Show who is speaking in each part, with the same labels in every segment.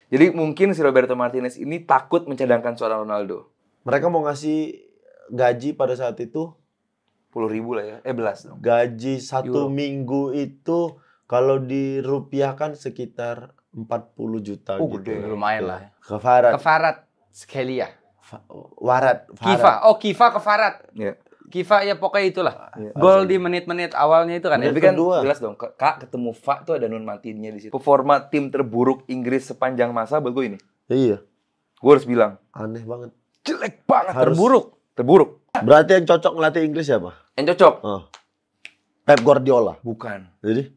Speaker 1: Jadi mungkin si Roberto Martinez ini takut mencadangkan seorang Ronaldo.
Speaker 2: Mereka mau ngasih gaji pada saat itu
Speaker 1: 10.000 lah ya. Belas dong.
Speaker 2: gaji
Speaker 1: Euro.
Speaker 2: satu minggu itu kalau dirupiahkan sekitar 40 juta gitu.
Speaker 1: Gede.
Speaker 3: Lumayan lah.
Speaker 2: Kefarat.
Speaker 3: Kefarat Skelia.
Speaker 2: Warat.
Speaker 3: Kiva. Oh, Kiva Kefarat.
Speaker 1: Iya.
Speaker 3: Kiva ya pokoknya itulah.
Speaker 2: Iya.
Speaker 3: Gol di menit-menit awalnya itu kan.
Speaker 1: Tapi
Speaker 3: Ya?
Speaker 1: kan
Speaker 2: kedua.
Speaker 1: jelas dong, Kak ketemu Fa tuh ada nun matinya di situ. Performa tim terburuk Inggris sepanjang masa buat gue ini.
Speaker 2: Iya.
Speaker 1: Gue harus bilang,
Speaker 2: Aneh banget.
Speaker 1: jelek banget.
Speaker 2: Harus-
Speaker 1: Terburuk.
Speaker 2: Berarti yang cocok ngelatih Inggris siapa?
Speaker 1: Yang cocok?
Speaker 2: Oh. Pep Guardiola.
Speaker 1: Bukan.
Speaker 2: Jadi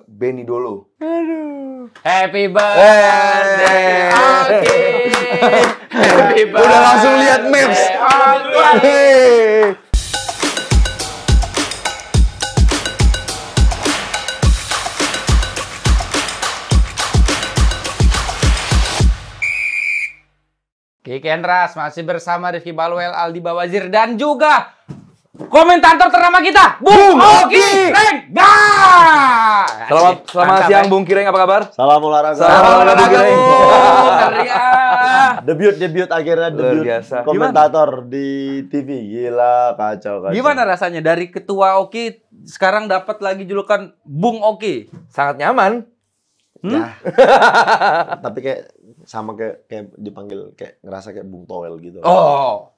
Speaker 1: Benny Dolo.
Speaker 3: Happy birthday, Oki. Happy birthday.
Speaker 1: Udah langsung lihat maps.
Speaker 3: Oki.
Speaker 1: Hey.
Speaker 3: Kiki Endras masih bersama Rifki Balwel, Aldi Bawazir, dan juga komentator ternama kita, Bung Oki Rengga.
Speaker 1: Selamat siang Bung Kireng, apa kabar?
Speaker 2: Salam olahraga.
Speaker 1: Salam olahraga, Bung.
Speaker 2: Debut akhirnya
Speaker 1: Luar
Speaker 2: debut
Speaker 1: biasa.
Speaker 2: komentator di TV. Gila, kacau.
Speaker 3: Gimana rasanya dari ketua Oki sekarang dapat lagi julukan Bung Oki?
Speaker 1: Sangat nyaman.
Speaker 2: Ya. Tapi kayak sama kayak dipanggil kayak ngerasa kayak Bung Toel gitu.
Speaker 3: Oh,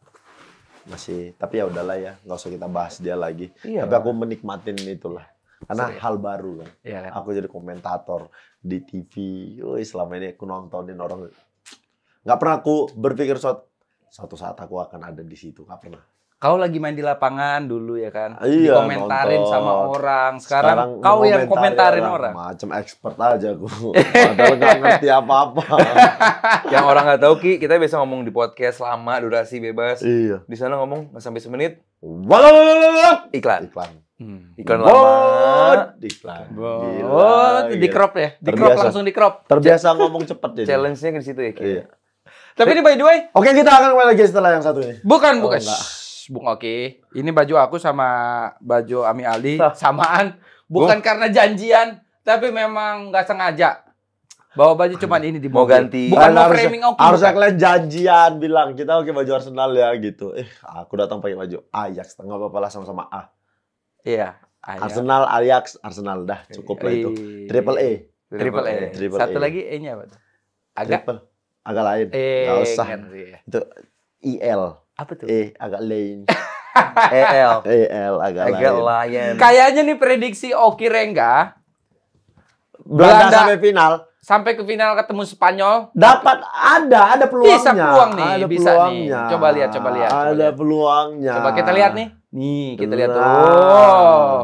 Speaker 2: Masih, tapi ya udahlah ya, nggak usah kita bahas dia lagi.
Speaker 1: Iya.
Speaker 2: Tapi aku menikmatin itulah. Karena hal baru kan.
Speaker 3: iya kan.
Speaker 2: Aku jadi komentator di TV. Wih, selama ini aku nontonin orang. Nggak pernah aku berpikir suatu saat aku akan ada di situ. Nggak pernah.
Speaker 3: Kau lagi main di lapangan dulu ya kan?
Speaker 2: Iya,
Speaker 3: Dikomentarin
Speaker 2: nonton.
Speaker 3: sama orang. Sekarang kau yang komentarin orang.
Speaker 2: Macam expert aja aku. Padahal nggak ngerti apa-apa.
Speaker 1: Yang orang nggak tahu Ki, kita biasa ngomong di podcast lama, durasi bebas.
Speaker 2: Iya.
Speaker 1: Di sana ngomong nggak sampai semenit,
Speaker 2: Walalalalalala.
Speaker 1: iklan.
Speaker 2: Iklan.
Speaker 1: Iklan lama.
Speaker 2: Iklan.
Speaker 3: Oh, di crop ya? Di crop,
Speaker 2: Terbiasa.
Speaker 3: langsung di crop.
Speaker 2: Terbiasa ngomong cepet jadi.
Speaker 1: Challenge-nya ke situ ya Ki.
Speaker 2: Iya.
Speaker 3: Tapi ini by the way,
Speaker 2: Oke, kita akan kembali lagi setelah yang satu ini.
Speaker 3: bukan.
Speaker 2: enggak.
Speaker 3: Shh, Bung Oki. Ini baju aku sama baju Ami Aldi samaan. Bukan karena janjian, tapi memang nggak sengaja. Bawa baju cuman ini di
Speaker 1: Mau
Speaker 3: mobil.
Speaker 1: ganti.
Speaker 3: Bukan mau
Speaker 2: Harusnya-
Speaker 3: framing Oki.
Speaker 2: Harusnya
Speaker 3: bukan.
Speaker 2: kalian janjian bilang kita pakai baju Arsenal ya gitu. Aku datang pakai baju Ajax, nggak apa-apa lah sama-sama A.
Speaker 3: Iya. Ayo.
Speaker 2: Arsenal, Ajax, Arsenal dah cukup lah itu. Triple A.
Speaker 3: Triple E.
Speaker 2: Triple
Speaker 3: Satu
Speaker 2: A.
Speaker 3: lagi E-nya apa tuh? Agak
Speaker 2: Triple. Agak lain. Nggak usah.
Speaker 3: ngeri ya.
Speaker 2: Itu IL.
Speaker 3: Apa tuh?
Speaker 2: Agak lain.
Speaker 1: EL.
Speaker 2: EL agak
Speaker 1: Agak
Speaker 2: lain.
Speaker 1: layan.
Speaker 3: Kayaknya nih prediksi Oki Rengga
Speaker 2: Belanda
Speaker 3: Belanda.
Speaker 2: sampai final.
Speaker 3: sampai ke final ketemu Spanyol.
Speaker 2: Dapat ada peluangnya.
Speaker 3: Bisa peluang nih,
Speaker 2: ada
Speaker 3: bisa nih.
Speaker 2: peluangnya.
Speaker 3: Coba lihat.
Speaker 2: Ada
Speaker 3: lihat.
Speaker 2: peluangnya.
Speaker 3: Coba kita lihat nih. Nih, kita lihat tuh.
Speaker 2: Nah.
Speaker 3: Oh.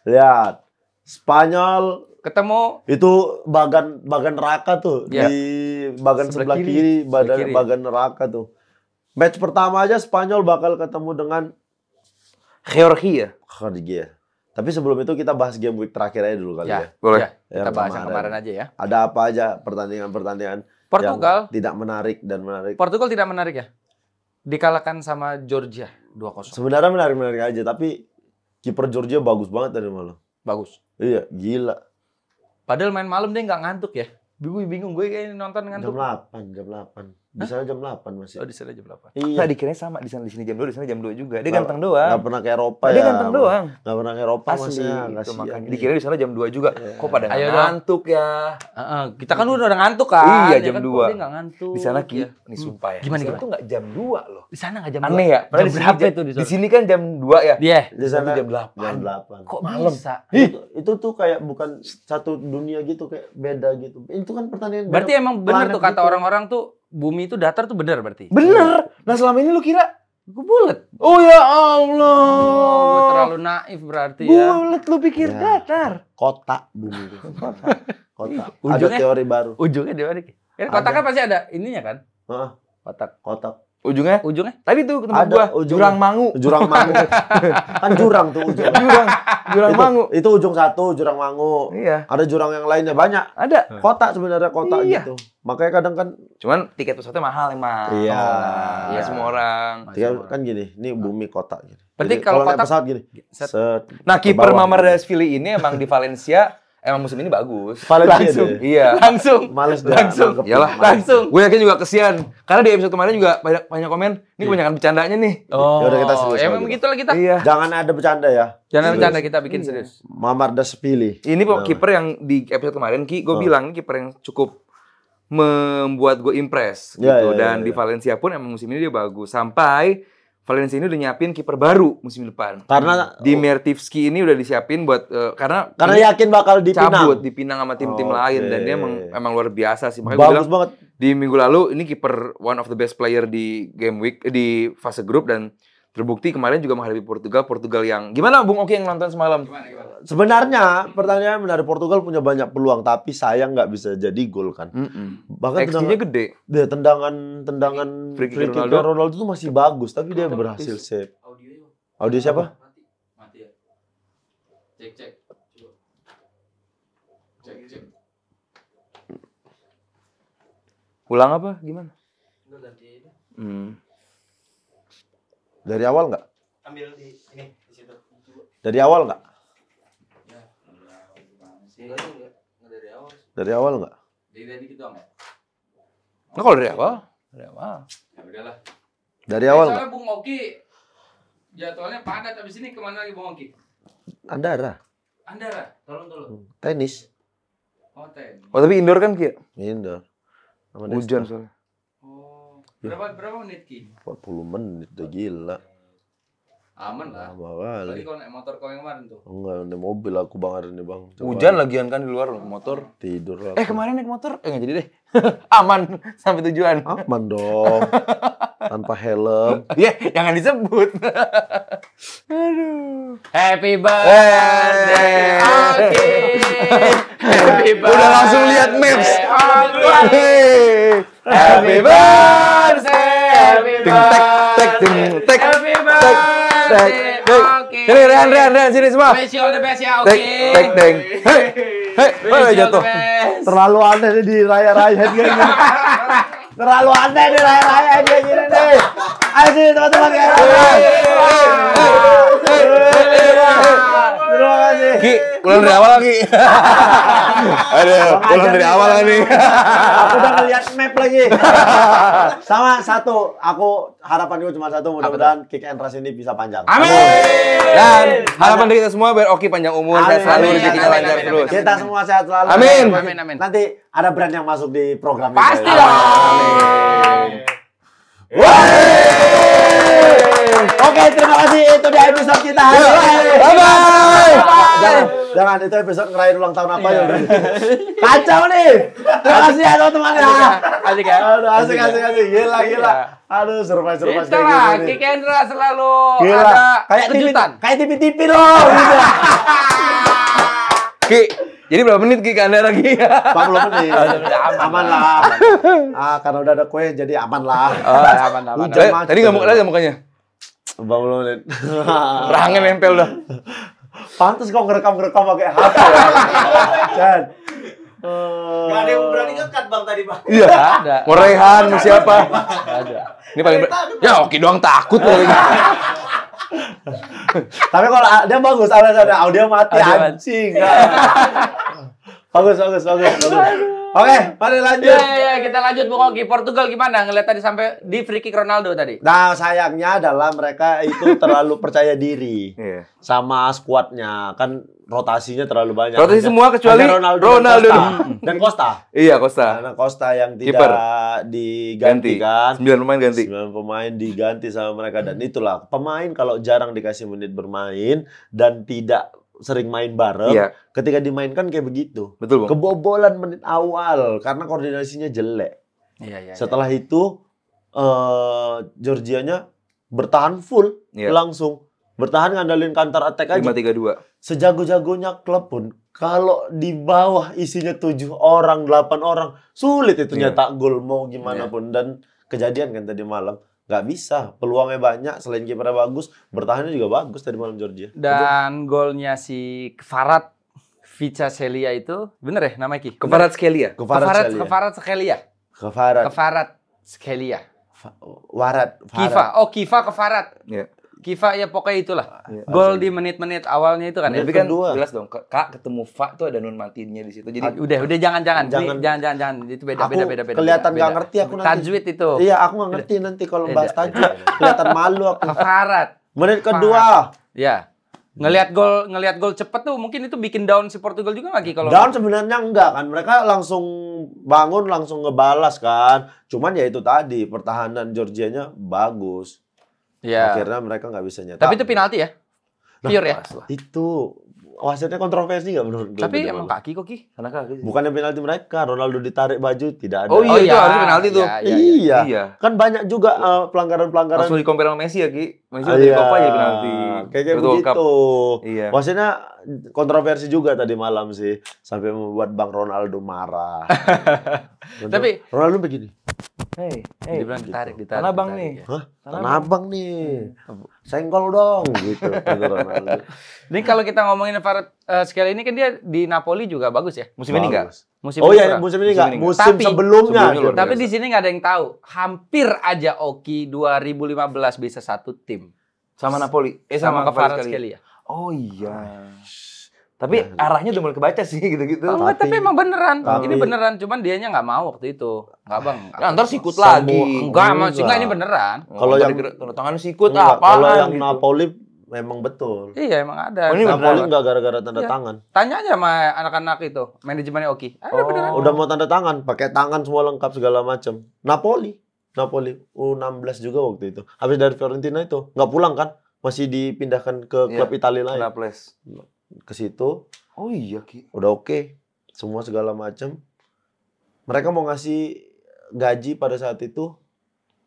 Speaker 2: Lihat. Spanyol
Speaker 3: Ketemu
Speaker 2: itu bagan neraka tuh
Speaker 3: Ya.
Speaker 2: di bagan
Speaker 3: Sebelah
Speaker 2: sebelah
Speaker 3: kiri.
Speaker 2: kiri,
Speaker 3: Sebelah kiri.
Speaker 2: bagan neraka tuh. Match pertama aja Spanyol bakal ketemu dengan
Speaker 1: Georgia.
Speaker 2: Georgia. Tapi sebelum itu kita bahas game week terakhir aja dulu kali ya.
Speaker 3: ya,
Speaker 1: Boleh.
Speaker 3: ya, kita
Speaker 2: Yang
Speaker 3: bahas yang
Speaker 2: kemarin.
Speaker 3: kemarin aja ya.
Speaker 2: Ada apa aja pertandingan-pertandingan
Speaker 3: Portugal,
Speaker 2: yang tidak menarik dan menarik.
Speaker 3: Portugal tidak menarik ya. Dikalahkan sama Georgia 2-0.
Speaker 2: Sebenarnya menarik-menarik aja, tapi kiper Georgia bagus banget tadi malam.
Speaker 3: Bagus.
Speaker 2: Iya, gila.
Speaker 3: Padahal main malam dia nggak ngantuk ya. Bingung gue kayaknya nonton ngantuk.
Speaker 2: Jam 8. Di sana jam 8 masih.
Speaker 3: Oh, di sana jam 8.
Speaker 2: Iya.
Speaker 1: Nah, dikirain sama di sana di sini jam 2, di sana jam 2 juga. Dia
Speaker 2: Nggak-
Speaker 1: ganteng doang.
Speaker 2: Nggak pernah ke Eropa ya.
Speaker 1: Dia ganteng doang.
Speaker 2: Nggak pernah ke Eropa
Speaker 1: Asli
Speaker 2: masnya.
Speaker 1: itu
Speaker 2: Kasihan.
Speaker 1: makanya. Dikira di sana jam 2 juga.
Speaker 2: Iya.
Speaker 1: Kok pada
Speaker 3: Ayo dong.
Speaker 1: ngantuk ya?
Speaker 3: Kita kan udah ngantuk kan.
Speaker 1: Iya,
Speaker 3: Ya
Speaker 1: jam
Speaker 3: kan,
Speaker 1: 2.
Speaker 3: kok dia nggak ngantuk.
Speaker 1: Di sana Ki,
Speaker 3: ya.
Speaker 1: nih sumpah ya.
Speaker 3: Gimana,
Speaker 1: Di sana
Speaker 3: gimana?
Speaker 1: tuh nggak jam 2 loh.
Speaker 3: Di sana nggak jam
Speaker 1: Aneh ya?
Speaker 3: Jam
Speaker 1: di sini
Speaker 3: berapa
Speaker 1: jam-
Speaker 3: itu di
Speaker 1: Di
Speaker 3: sana?
Speaker 1: sini kan jam 2 ya.
Speaker 3: Dia.
Speaker 2: Di sana
Speaker 1: jam 8.
Speaker 2: Jam 8.
Speaker 3: Kok
Speaker 1: Malam.
Speaker 3: bisa?
Speaker 2: Itu tuh kayak bukan satu dunia gitu, kayak beda gitu. Itu kan pertandingan
Speaker 3: Berarti
Speaker 2: beda
Speaker 3: emang bener
Speaker 2: planet
Speaker 3: tuh kata
Speaker 2: gitu.
Speaker 3: orang-orang tuh bumi itu datar tuh bener berarti.
Speaker 1: Bener. Nah selama ini lu kira?
Speaker 3: Gue bulet.
Speaker 1: Oh ya Allah.
Speaker 3: Oh, gue terlalu naif berarti ya.
Speaker 1: Bulet lu pikir
Speaker 2: Ya.
Speaker 1: datar.
Speaker 2: Kotak bumi itu. Kotak. Ada
Speaker 3: Ujungnya-
Speaker 2: teori baru.
Speaker 3: Ujungnya di mana? Kan kotak kan pasti ada ininya kan?
Speaker 2: Heeh,
Speaker 3: Kotak.
Speaker 2: kotak.
Speaker 1: Ujungnya?
Speaker 3: Ujungnya?
Speaker 1: Tadi tuh ketemu
Speaker 2: Ada
Speaker 1: gua.
Speaker 2: ujungnya.
Speaker 1: Jurang Mangu.
Speaker 2: Jurang Mangu. Kan jurang tuh ujung.
Speaker 1: Jurang Mangu.
Speaker 2: Itu ujung satu, Jurang Mangu.
Speaker 1: Iya.
Speaker 2: Ada jurang yang lainnya banyak.
Speaker 1: Ada.
Speaker 2: Kotak sebenarnya kotak
Speaker 1: Iya.
Speaker 2: gitu. Makanya kadang kan
Speaker 1: Cuman tiket pesawatnya mahal emang.
Speaker 2: Iya.
Speaker 1: Iya semua orang.
Speaker 2: kan gini, ini bumi kotak gini.
Speaker 3: Berarti
Speaker 2: Jadi
Speaker 3: kalau
Speaker 2: naik
Speaker 3: kotak-
Speaker 2: pesawat gini.
Speaker 3: Set.
Speaker 2: Set.
Speaker 1: Nah
Speaker 2: Ke
Speaker 1: kiper
Speaker 2: bawah.
Speaker 1: Mamardashvili ini emang di Valencia emang musim ini bagus.
Speaker 2: Valencia
Speaker 3: Langsung.
Speaker 2: deh.
Speaker 1: Iya.
Speaker 3: Langsung.
Speaker 2: Males dia
Speaker 3: Langsung.
Speaker 2: nanggepin.
Speaker 1: Iyalah.
Speaker 3: Langsung.
Speaker 1: Gue yakin juga kesian. Karena di episode kemarin juga banyak komen. Ini kebanyakan bercandanya nih.
Speaker 3: Oh,
Speaker 2: Yaudah, kita serius
Speaker 3: emang
Speaker 2: kalau gitu.
Speaker 3: begitulah kita.
Speaker 1: Iya.
Speaker 2: Jangan ada bercanda ya.
Speaker 3: Jangan
Speaker 2: Serius.
Speaker 3: bercanda, kita bikin serius.
Speaker 2: Mamardashvili.
Speaker 1: Ini kiper yang di episode kemarin Ki, gue
Speaker 2: Oh.
Speaker 1: bilang ini kiper yang cukup membuat gue impress gitu.
Speaker 2: Ya, ya,
Speaker 1: Dan
Speaker 2: ya,
Speaker 1: di
Speaker 2: ya.
Speaker 1: Valencia pun emang musim ini dia bagus. Sampai Valencia ini udah nyiapin kiper baru musim depan.
Speaker 2: Karena
Speaker 1: Di Mertivski ini udah disiapin buat karena ini
Speaker 2: yakin bakal
Speaker 1: cabut
Speaker 2: dipinang.
Speaker 1: dipinang sama tim-tim
Speaker 2: Oke.
Speaker 1: lain dan dia emang luar biasa sih. Makanya gue
Speaker 2: Bagus
Speaker 1: bilang
Speaker 2: banget.
Speaker 1: di minggu lalu ini kiper one of the best player di game week di fase grup dan terbukti kemarin juga menghadapi Portugal yang gimana Bung Oki yang nonton semalam?
Speaker 2: Sebenarnya pertanyaan benar, Portugal punya banyak peluang tapi sayang nggak bisa jadi gol kan. Bahkan
Speaker 1: XG-nya gede.
Speaker 2: dia tendangan
Speaker 1: Free kick
Speaker 2: free kick
Speaker 1: Ronaldo.
Speaker 2: Ronaldo itu masih bagus tapi dia berhasil save. Audio siapa?
Speaker 3: Mati ya. Cek. Cek.
Speaker 1: Ulang apa? Gimana?
Speaker 2: Dari awal nggak?
Speaker 4: Ambil di sini, di situ.
Speaker 2: Dari awal nggak?
Speaker 3: Enggak dari awal.
Speaker 2: Dari awal nggak?
Speaker 3: Dari gitu enggak?
Speaker 1: Nah, kalau dari awal? Dari awal.
Speaker 3: Ya udahlah.
Speaker 2: Dari awal nggak?
Speaker 3: Soalnya Bung Oki jadwalnya padat habis ini kemana lagi Bung Oki?
Speaker 2: Andara,
Speaker 3: Andara, tolong.
Speaker 2: tenis,
Speaker 3: Oh, ten.
Speaker 1: Oh, tapi indoor kan Ki?
Speaker 2: indoor. Sama
Speaker 1: Hujan
Speaker 2: Desta.
Speaker 1: soalnya.
Speaker 3: Oh, berapa menit Ki?
Speaker 2: 40 menit udah gila.
Speaker 3: Aman lah.
Speaker 2: Lama
Speaker 3: Tadi
Speaker 2: kali.
Speaker 3: kalau naik motor kau yang kemarin tuh.
Speaker 2: Enggak, naik mobil aku Bang hari ini Bang. Coba
Speaker 1: Hujan lagian kan di luar motor.
Speaker 2: tidur lah.
Speaker 1: Kemarin naik motor? Nggak jadi deh. Aman sampai tujuan.
Speaker 2: Aman dong. Tanpa helm.
Speaker 1: Ya, jangan disebut. Aduh.
Speaker 3: Happy birthday, Oki. Happy birthday.
Speaker 1: Udah langsung lihat maps.
Speaker 3: Oki.
Speaker 1: Happy birthday.
Speaker 3: Happy
Speaker 1: Tek tek.
Speaker 3: Happy birthday, Oki.
Speaker 1: Sini Rian sini semua.
Speaker 3: Wish you all the best ya,
Speaker 1: Tek
Speaker 3: Oki.
Speaker 1: tek. Hei.
Speaker 3: Wish you all
Speaker 1: Jatuh.
Speaker 3: the best.
Speaker 2: Terlalu aneh nih di raya-raya kayak gini. Terlalu aneh di raya-raya kayak gini nih. Ayo sini teman-teman kayak Terima kasih.
Speaker 1: Ki, ulang dari awal lagi. Aduh, ulang dari awal nih.
Speaker 2: Aku udah ngeliat map lagi. Sama satu, aku harapanku cuma satu, mudah-mudahan kick and rush ini bisa panjang.
Speaker 3: Amin.
Speaker 1: Dan harapan dari kita semua biar Oki panjang umur, sehat selalu,
Speaker 2: Amin.
Speaker 1: rezekinya lancar
Speaker 3: Amin.
Speaker 1: terus.
Speaker 2: Kita semua sehat selalu.
Speaker 1: Amin.
Speaker 3: Amin.
Speaker 2: Nanti ada brand yang masuk di program ini.
Speaker 3: Pasti lah.
Speaker 2: Oke, terima kasih. Itu dia episode kita hari ini.
Speaker 1: Bye-bye.
Speaker 2: Jangan itu episode ngerayain ulang tahun apa ya? Kacau nih. Terima kasih ya teman-teman ya.
Speaker 3: Asik ya.
Speaker 2: Aduh, asik. Gila. Aduh, surprise
Speaker 3: Itu
Speaker 2: kayak
Speaker 3: lah,
Speaker 2: gini.
Speaker 3: Ki Kendra selalu
Speaker 2: Gila.
Speaker 3: ada
Speaker 2: Kayak
Speaker 3: kejutan.
Speaker 2: Kayak TV loh. Gitu.
Speaker 1: Ki, jadi berapa menit Ki ke Anda lagi?
Speaker 2: 40 menit. Aman lah. Karena udah ada kue jadi aman lah.
Speaker 3: Oh, aman.
Speaker 2: Hujan macet.
Speaker 1: Tadi nggak mau lihat mukanya.
Speaker 2: 40 menit.
Speaker 1: Rahangnya nempel dah.
Speaker 2: Pantes kok ngerekam pakai HP. Jan.
Speaker 4: Gak ada yang berani ngekat Bang tadi Bang.
Speaker 1: Iya.
Speaker 3: Ada.
Speaker 1: Mau Rehan, mau siapa?
Speaker 3: Ada.
Speaker 1: Ini paling ya Oki doang takut loh.
Speaker 2: Tapi kalau dia bagus, alasannya audio mati
Speaker 3: Audio mati.
Speaker 2: anjing. Bagus. Oke, mari lanjut.
Speaker 3: Ya, kita lanjut Bung Oki. Portugal gimana? Ngeliat tadi sampai di free kick Ronaldo tadi.
Speaker 2: Nah, sayangnya adalah mereka itu terlalu percaya diri
Speaker 1: Iya.
Speaker 2: sama skuadnya. Kan rotasinya terlalu banyak.
Speaker 1: Rotasi semua kecuali
Speaker 2: Ada
Speaker 1: Ronaldo.
Speaker 2: dan Costa.
Speaker 1: Iya, Costa.
Speaker 2: Karena Costa yang tidak
Speaker 1: Kiper.
Speaker 2: diganti kan.
Speaker 1: 9 pemain ganti.
Speaker 2: 9 pemain diganti sama mereka. Dan itulah, pemain kalau jarang dikasih menit bermain dan tidak sering main bareng,
Speaker 1: Iya.
Speaker 2: ketika dimainkan kayak begitu.
Speaker 1: Betul, Bang.
Speaker 2: Kebobolan menit awal karena koordinasinya jelek.
Speaker 3: Iya.
Speaker 2: Setelah itu Georgianya bertahan full
Speaker 1: Iya.
Speaker 2: langsung. Bertahan ngandelin counter attack aja.
Speaker 1: 5-3-2.
Speaker 2: Sejago-jagonya klub pun kalau di bawah isinya 7 orang, 8 orang, sulit itu
Speaker 1: Iya.
Speaker 2: nyetak gol mau gimana pun. Dan kejadian kan tadi malam. Nggak bisa, peluangnya banyak, selain kipernya bagus, bertahannya juga bagus tadi malam Georgia.
Speaker 3: Dan golnya si Kvarat Vicacelia itu bener ya namanya Ki?
Speaker 1: Keparat sekali ya.
Speaker 2: Kvarat
Speaker 3: Kvarat Skelia.
Speaker 2: Warat.
Speaker 3: Kiva Kvarat.
Speaker 1: Iya.
Speaker 3: Kiva ya pokoknya itulah.
Speaker 1: Iya.
Speaker 3: Gol di menit-menit awalnya itu kan ya.
Speaker 1: Tapi kan
Speaker 2: kedua.
Speaker 1: jelas dong, Kak ketemu Fa tuh ada nun matinya di situ. Jadi
Speaker 3: Udah jangan.
Speaker 2: Jangan.
Speaker 3: Itu beda.
Speaker 2: Kelihatan nggak ngerti aku nanti.
Speaker 3: Tajwid itu.
Speaker 2: Iya, aku nggak ngerti nanti kalau bahas tajwid. Kelihatan malu aku.
Speaker 3: Kafarat.
Speaker 2: Menit kedua.
Speaker 3: Ya. Ngelihat gol cepet tuh mungkin itu bikin down si Portugal juga lagi kalau
Speaker 2: Down sebenarnya enggak kan. Mereka langsung bangun, langsung ngebalas kan. Cuman ya itu tadi, pertahanan Georgianya bagus.
Speaker 3: ya.
Speaker 2: Akhirnya mereka nggak bisa nyetak.
Speaker 3: Tapi itu penalti ya. Pure ya.
Speaker 2: Itu wasitnya kontroversi nggak menurut gue?
Speaker 3: Tapi emang kaki kok Ki.
Speaker 1: karena kaki.
Speaker 2: Bukannya penalti mereka, Ronaldo ditarik baju tidak ada.
Speaker 1: Oh iya, itu harus penalti tuh.
Speaker 2: Iya.
Speaker 1: Iya.
Speaker 2: Kan banyak juga pelanggaran-pelanggaran.
Speaker 1: Langsung di-compare sama Messi ya, Ki. Messi udah Copa aja penalti.
Speaker 2: Kayak
Speaker 1: World Cup.
Speaker 2: begitu.
Speaker 1: Iya.
Speaker 2: Wasitnya kontroversi juga tadi malam sih. Sampai membuat Bang Ronaldo marah.
Speaker 3: Tapi
Speaker 2: Ronaldo begini.
Speaker 1: Hey,
Speaker 3: dibilang ditarik.
Speaker 1: Tanah Abang
Speaker 3: ditarik,
Speaker 1: nih.
Speaker 3: ya.
Speaker 2: Hah? Tanah Abang nih. Senggol dong gitu. Kata Ronaldo.
Speaker 3: Ini kalau kita ngomongin sekali ini kan dia di Napoli juga bagus ya.
Speaker 1: Musim ini enggak?
Speaker 2: Bagus.
Speaker 3: Musim
Speaker 2: Oh
Speaker 3: ini
Speaker 2: iya,
Speaker 3: kurang.
Speaker 2: musim ini enggak.
Speaker 1: Musim ini
Speaker 2: Musim
Speaker 3: Tapi-
Speaker 2: sebelumnya.
Speaker 1: sebelumnya luar
Speaker 3: Tapi
Speaker 1: biasa.
Speaker 3: di sini nggak ada yang tahu. Hampir aja Oki 2015 bisa satu tim
Speaker 1: Sama Napoli.
Speaker 3: sama
Speaker 1: Kvaratskhelia
Speaker 3: sekali ya.
Speaker 1: Oh iya. Tapi arahnya udah mulai kebaca sih gitu-gitu.
Speaker 3: Oh, enggak, tapi emang beneran.
Speaker 2: tapi-
Speaker 3: Ini beneran, cuman dianya nggak mau waktu itu. Nggak bang.
Speaker 1: Nah, ntar sikut
Speaker 2: Semua-
Speaker 1: lagi.
Speaker 3: Enggak,
Speaker 2: Enggak.
Speaker 3: maksudnya ini beneran.
Speaker 2: Kalau yang-
Speaker 1: tanda tangan sikut
Speaker 2: Enggak,
Speaker 1: apaan
Speaker 2: kalau yang
Speaker 1: gitu.
Speaker 2: Napoli memang betul.
Speaker 3: Iya emang ada.
Speaker 1: Oh, ini
Speaker 3: Napoli.
Speaker 2: Napoli enggak gara-gara tanda
Speaker 3: Iya.
Speaker 2: tangan.
Speaker 3: Tanya aja sama anak-anak itu, manajemennya Oki. Ada beneran.
Speaker 2: Udah mau tanda tangan, pakai tangan semua lengkap segala macam. Napoli U16 juga waktu itu. Habis dari Fiorentina itu nggak pulang kan? Masih dipindahkan ke
Speaker 1: Iya,
Speaker 2: klub Italia lain.
Speaker 1: Naples.
Speaker 2: Ke situ
Speaker 1: Oh iya, Ki.
Speaker 2: udah oke. Semua segala macam. Mereka mau ngasih gaji pada saat itu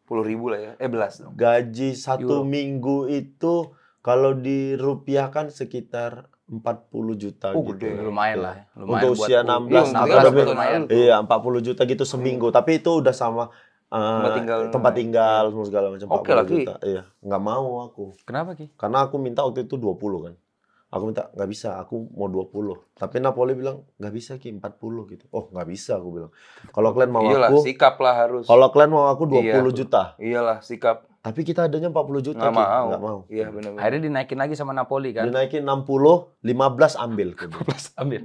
Speaker 1: 10.000 lah ya. Belas dong.
Speaker 2: gaji satu
Speaker 3: Euro.
Speaker 2: minggu itu kalau dirupiahkan sekitar 40 juta
Speaker 1: Oh,
Speaker 2: gitu.
Speaker 1: gede.
Speaker 3: Lumayan
Speaker 2: Iya.
Speaker 3: lah. Lumayan
Speaker 2: Untuk
Speaker 3: buat
Speaker 2: usia
Speaker 3: U-
Speaker 2: 16
Speaker 3: iya,
Speaker 2: atau
Speaker 3: 16
Speaker 2: lebih.
Speaker 3: lumayan.
Speaker 2: Iya, 40 juta gitu seminggu. Tapi itu udah sama
Speaker 1: Tempat tinggal.
Speaker 2: semua segala macam.
Speaker 1: Oke
Speaker 2: 40
Speaker 1: lah, Ki.
Speaker 2: juta. Iya, nggak mau aku.
Speaker 3: Kenapa Ki?
Speaker 2: Karena aku minta waktu itu 20 kan. Aku minta nggak bisa, aku mau 20. Tapi Napoli bilang nggak bisa Ki, 40 gitu. Oh, nggak bisa aku bilang. Kalau kalian mau
Speaker 1: Iyalah,
Speaker 2: aku,
Speaker 1: sikap lah harus.
Speaker 2: kalau kalian mau aku 20
Speaker 1: Iya.
Speaker 2: juta.
Speaker 1: Iyalah, sikap.
Speaker 2: Tapi kita adanya 40 juta
Speaker 1: Nggak
Speaker 2: Ki.
Speaker 1: mau.
Speaker 2: Nggak mau.
Speaker 1: Iya, benar.
Speaker 3: Akhirnya dinaikin lagi sama Napoli kan?
Speaker 2: Dinaikin 60, 15 ambil. Aku bilang.
Speaker 3: Ambil.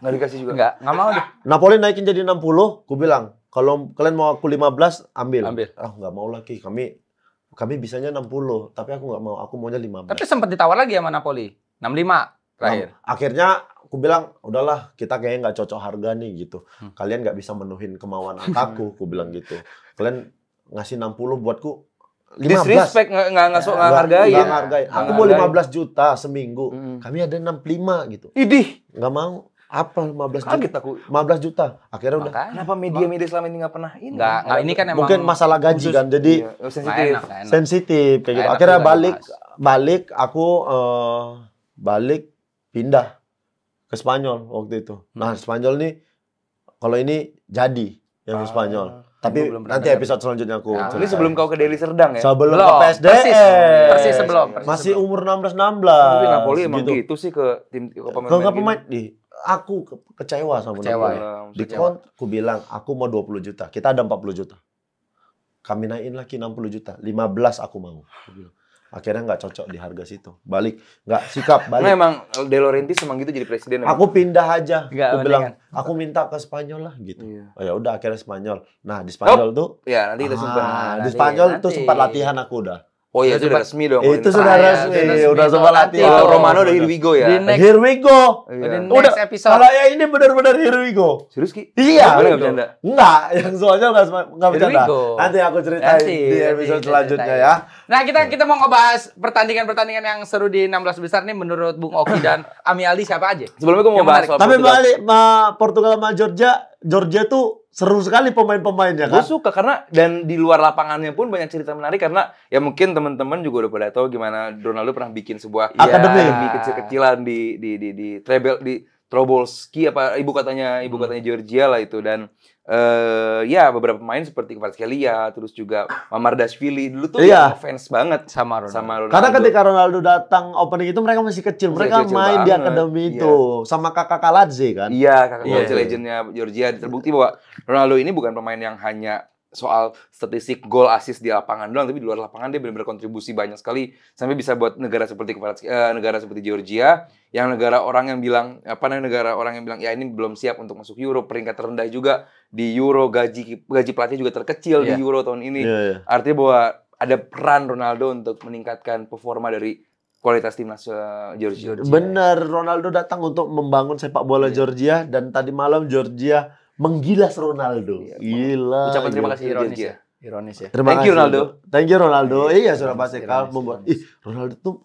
Speaker 1: Nggak dikasih juga.
Speaker 3: Nggak mau deh.
Speaker 2: Napoli naikin jadi 60, aku bilang, kalau kalian mau aku 15, ambil.
Speaker 3: Ambil.
Speaker 2: Ah, nggak mau lagi. Kami bisanya 60, tapi aku nggak mau. Aku maunya 15.
Speaker 3: Tapi sempat ditawar lagi sama Napoli. 65 terakhir.
Speaker 2: Nah, akhirnya aku bilang, udahlah, kita kayaknya nggak cocok harga nih gitu. Kalian nggak bisa menuhin kemauan angkaku, aku bilang gitu. Kalian ngasih 60 buatku 15.
Speaker 1: Disrespect, nggak hargain.
Speaker 2: Nggak ngargain. Aku
Speaker 1: Nggak
Speaker 2: mau
Speaker 1: hargain.
Speaker 2: 15 juta seminggu.
Speaker 1: Mm.
Speaker 2: Kami ada 65 gitu.
Speaker 1: Idih,
Speaker 2: Nggak mau. Apa 15 juta?
Speaker 1: kaget aku.
Speaker 2: 15 juta. Akhirnya udah.
Speaker 3: Makanya.
Speaker 1: Kenapa media-media selama ini nggak pernah ini?
Speaker 3: Nggak, ini kan emang
Speaker 2: Mungkin masalah gaji
Speaker 1: Khusus-
Speaker 2: kan. Jadi
Speaker 1: Iya,
Speaker 3: nggak
Speaker 1: sensitif.
Speaker 3: enak, nggak enak.
Speaker 2: sensitif kayak gitu.
Speaker 3: Nggak enak
Speaker 2: Akhirnya
Speaker 3: juga
Speaker 2: balik aku balik pindah ke Spanyol waktu itu. Nah, Spanyol nih kalau ini jadi yang Spanyol. Tapi
Speaker 3: Gua belum pernah
Speaker 2: nanti
Speaker 3: dengar.
Speaker 2: episode selanjutnya aku.
Speaker 3: Nah,
Speaker 1: Ini
Speaker 2: ceritain.
Speaker 1: sebelum kau ke Deli Serdang ya?
Speaker 2: Sebelum
Speaker 3: Belum,
Speaker 2: ke PSD.
Speaker 3: persis sebelum.
Speaker 2: Masih umur 16-16.
Speaker 1: Tapi Napoli emang
Speaker 2: gitu.
Speaker 1: gitu sih ke tim ke pemain.
Speaker 2: Kalau nggak pemain, aku kecewa sama
Speaker 3: Kecewa
Speaker 2: Napoli.
Speaker 3: ya.
Speaker 2: Di kont, aku bilang, aku mau 20 juta. Kita ada 40 juta. Kami naikin lagi 60 juta. 15 aku mau. Aku bilang. Akhirnya nggak cocok di harga situ. Balik. Nggak sikap,
Speaker 1: Nah,
Speaker 2: balik.
Speaker 1: emang De Laurentiis emang gitu jadi presiden. emang.
Speaker 2: Aku pindah aja.
Speaker 3: Nggak,
Speaker 2: Aku bilang,
Speaker 3: mendingan.
Speaker 2: aku minta ke Spanyol lah gitu.
Speaker 1: Iya.
Speaker 2: Oh ya udah akhirnya Spanyol. Nah, di Spanyol tuh
Speaker 1: Ya, nanti kita simpan.
Speaker 2: di
Speaker 3: nanti,
Speaker 2: Spanyol tuh
Speaker 3: nanti.
Speaker 2: sempat latihan aku udah.
Speaker 1: Oh iya, itu udah
Speaker 3: Sempat-
Speaker 1: resmi dong.
Speaker 2: Itu
Speaker 1: Kalau
Speaker 2: sudah
Speaker 1: ini.
Speaker 3: Iya,
Speaker 2: resmi,
Speaker 3: itu
Speaker 2: udah
Speaker 3: resmi.
Speaker 2: sempat
Speaker 3: Nanti
Speaker 2: latihan.
Speaker 1: Kalau
Speaker 3: Oh,
Speaker 1: Romano udah here we go ya.
Speaker 3: Di next-
Speaker 2: Here we go.
Speaker 1: Iya.
Speaker 3: Di
Speaker 2: Udah.
Speaker 3: next episode.
Speaker 2: Kalau yang ini benar-benar here we go.
Speaker 1: Serius Ki?
Speaker 2: Iya.
Speaker 1: Mana nggak bercanda?
Speaker 2: Enggak, yang soalnya nggak
Speaker 3: Here we
Speaker 2: bercanda.
Speaker 3: go.
Speaker 2: Nanti aku ceritain
Speaker 3: Nanti,
Speaker 2: di episode
Speaker 3: nanti
Speaker 2: selanjutnya
Speaker 3: ceritain.
Speaker 2: ya.
Speaker 3: Nah, kita mau ngebahas pertandingan-pertandingan yang seru di 16 besar nih menurut Bung Oki dan Ami Ali siapa aja?
Speaker 1: Sebelumnya gue mau
Speaker 3: Yang
Speaker 1: bahas
Speaker 3: menarik.
Speaker 1: soal
Speaker 2: Tapi
Speaker 1: Portugal.
Speaker 2: balik Portugal sama Georgia tuh seru sekali pemain-pemainnya
Speaker 1: Gue
Speaker 2: kan.
Speaker 1: suka karena dan di luar lapangannya pun banyak cerita menarik karena ya mungkin teman-teman juga udah pada tahu gimana Ronaldo pernah bikin sebuah
Speaker 2: Akademi.
Speaker 1: kecil-kecilan di Trebel di Trobolski apa ibu katanya Georgia lah itu dan ya beberapa pemain seperti Kvaratskhelia terus juga Mamardashvili dulu tuh
Speaker 2: Iya.
Speaker 1: ya fans banget
Speaker 3: Sama Ronaldo.
Speaker 1: sama Ronaldo.
Speaker 2: Karena ketika Ronaldo datang opening itu mereka masih kecil.
Speaker 1: Masih
Speaker 2: Mereka
Speaker 1: kecil
Speaker 2: main di
Speaker 1: banget.
Speaker 2: akademi
Speaker 1: Iya.
Speaker 2: itu sama kakak Kaladze kan.
Speaker 1: Iya, kakak
Speaker 3: Iya.
Speaker 1: legendnya Georgia terbukti bahwa Ronaldo ini bukan pemain yang hanya soal statistik gol assist di lapangan doang, tapi di luar lapangan dia benar-benar kontribusi banyak sekali sampai bisa buat negara seperti negara seperti Georgia, yang negara orang yang bilang ya ini belum siap untuk masuk Euro, peringkat terendah juga di Euro, gaji pelatih juga terkecil di Euro tahun ini. Artinya bahwa ada peran Ronaldo untuk meningkatkan performa dari kualitas timnas Georgia.
Speaker 2: Bener, Ronaldo datang untuk membangun sepak bola Georgia, dan tadi malam Georgia menggilas Ronaldo. Gila.
Speaker 1: Ucapan terima kasih
Speaker 3: Ironis
Speaker 1: Georgia.
Speaker 3: ya. Ironis ya.
Speaker 2: Terima
Speaker 1: Thank you,
Speaker 2: kasih,
Speaker 1: Ronaldo.
Speaker 2: Thank you Ronaldo. Iya, sudah
Speaker 3: Ironis,
Speaker 2: pasti
Speaker 3: ironis,
Speaker 2: membuat.
Speaker 3: ironis.
Speaker 2: Ronaldo tuh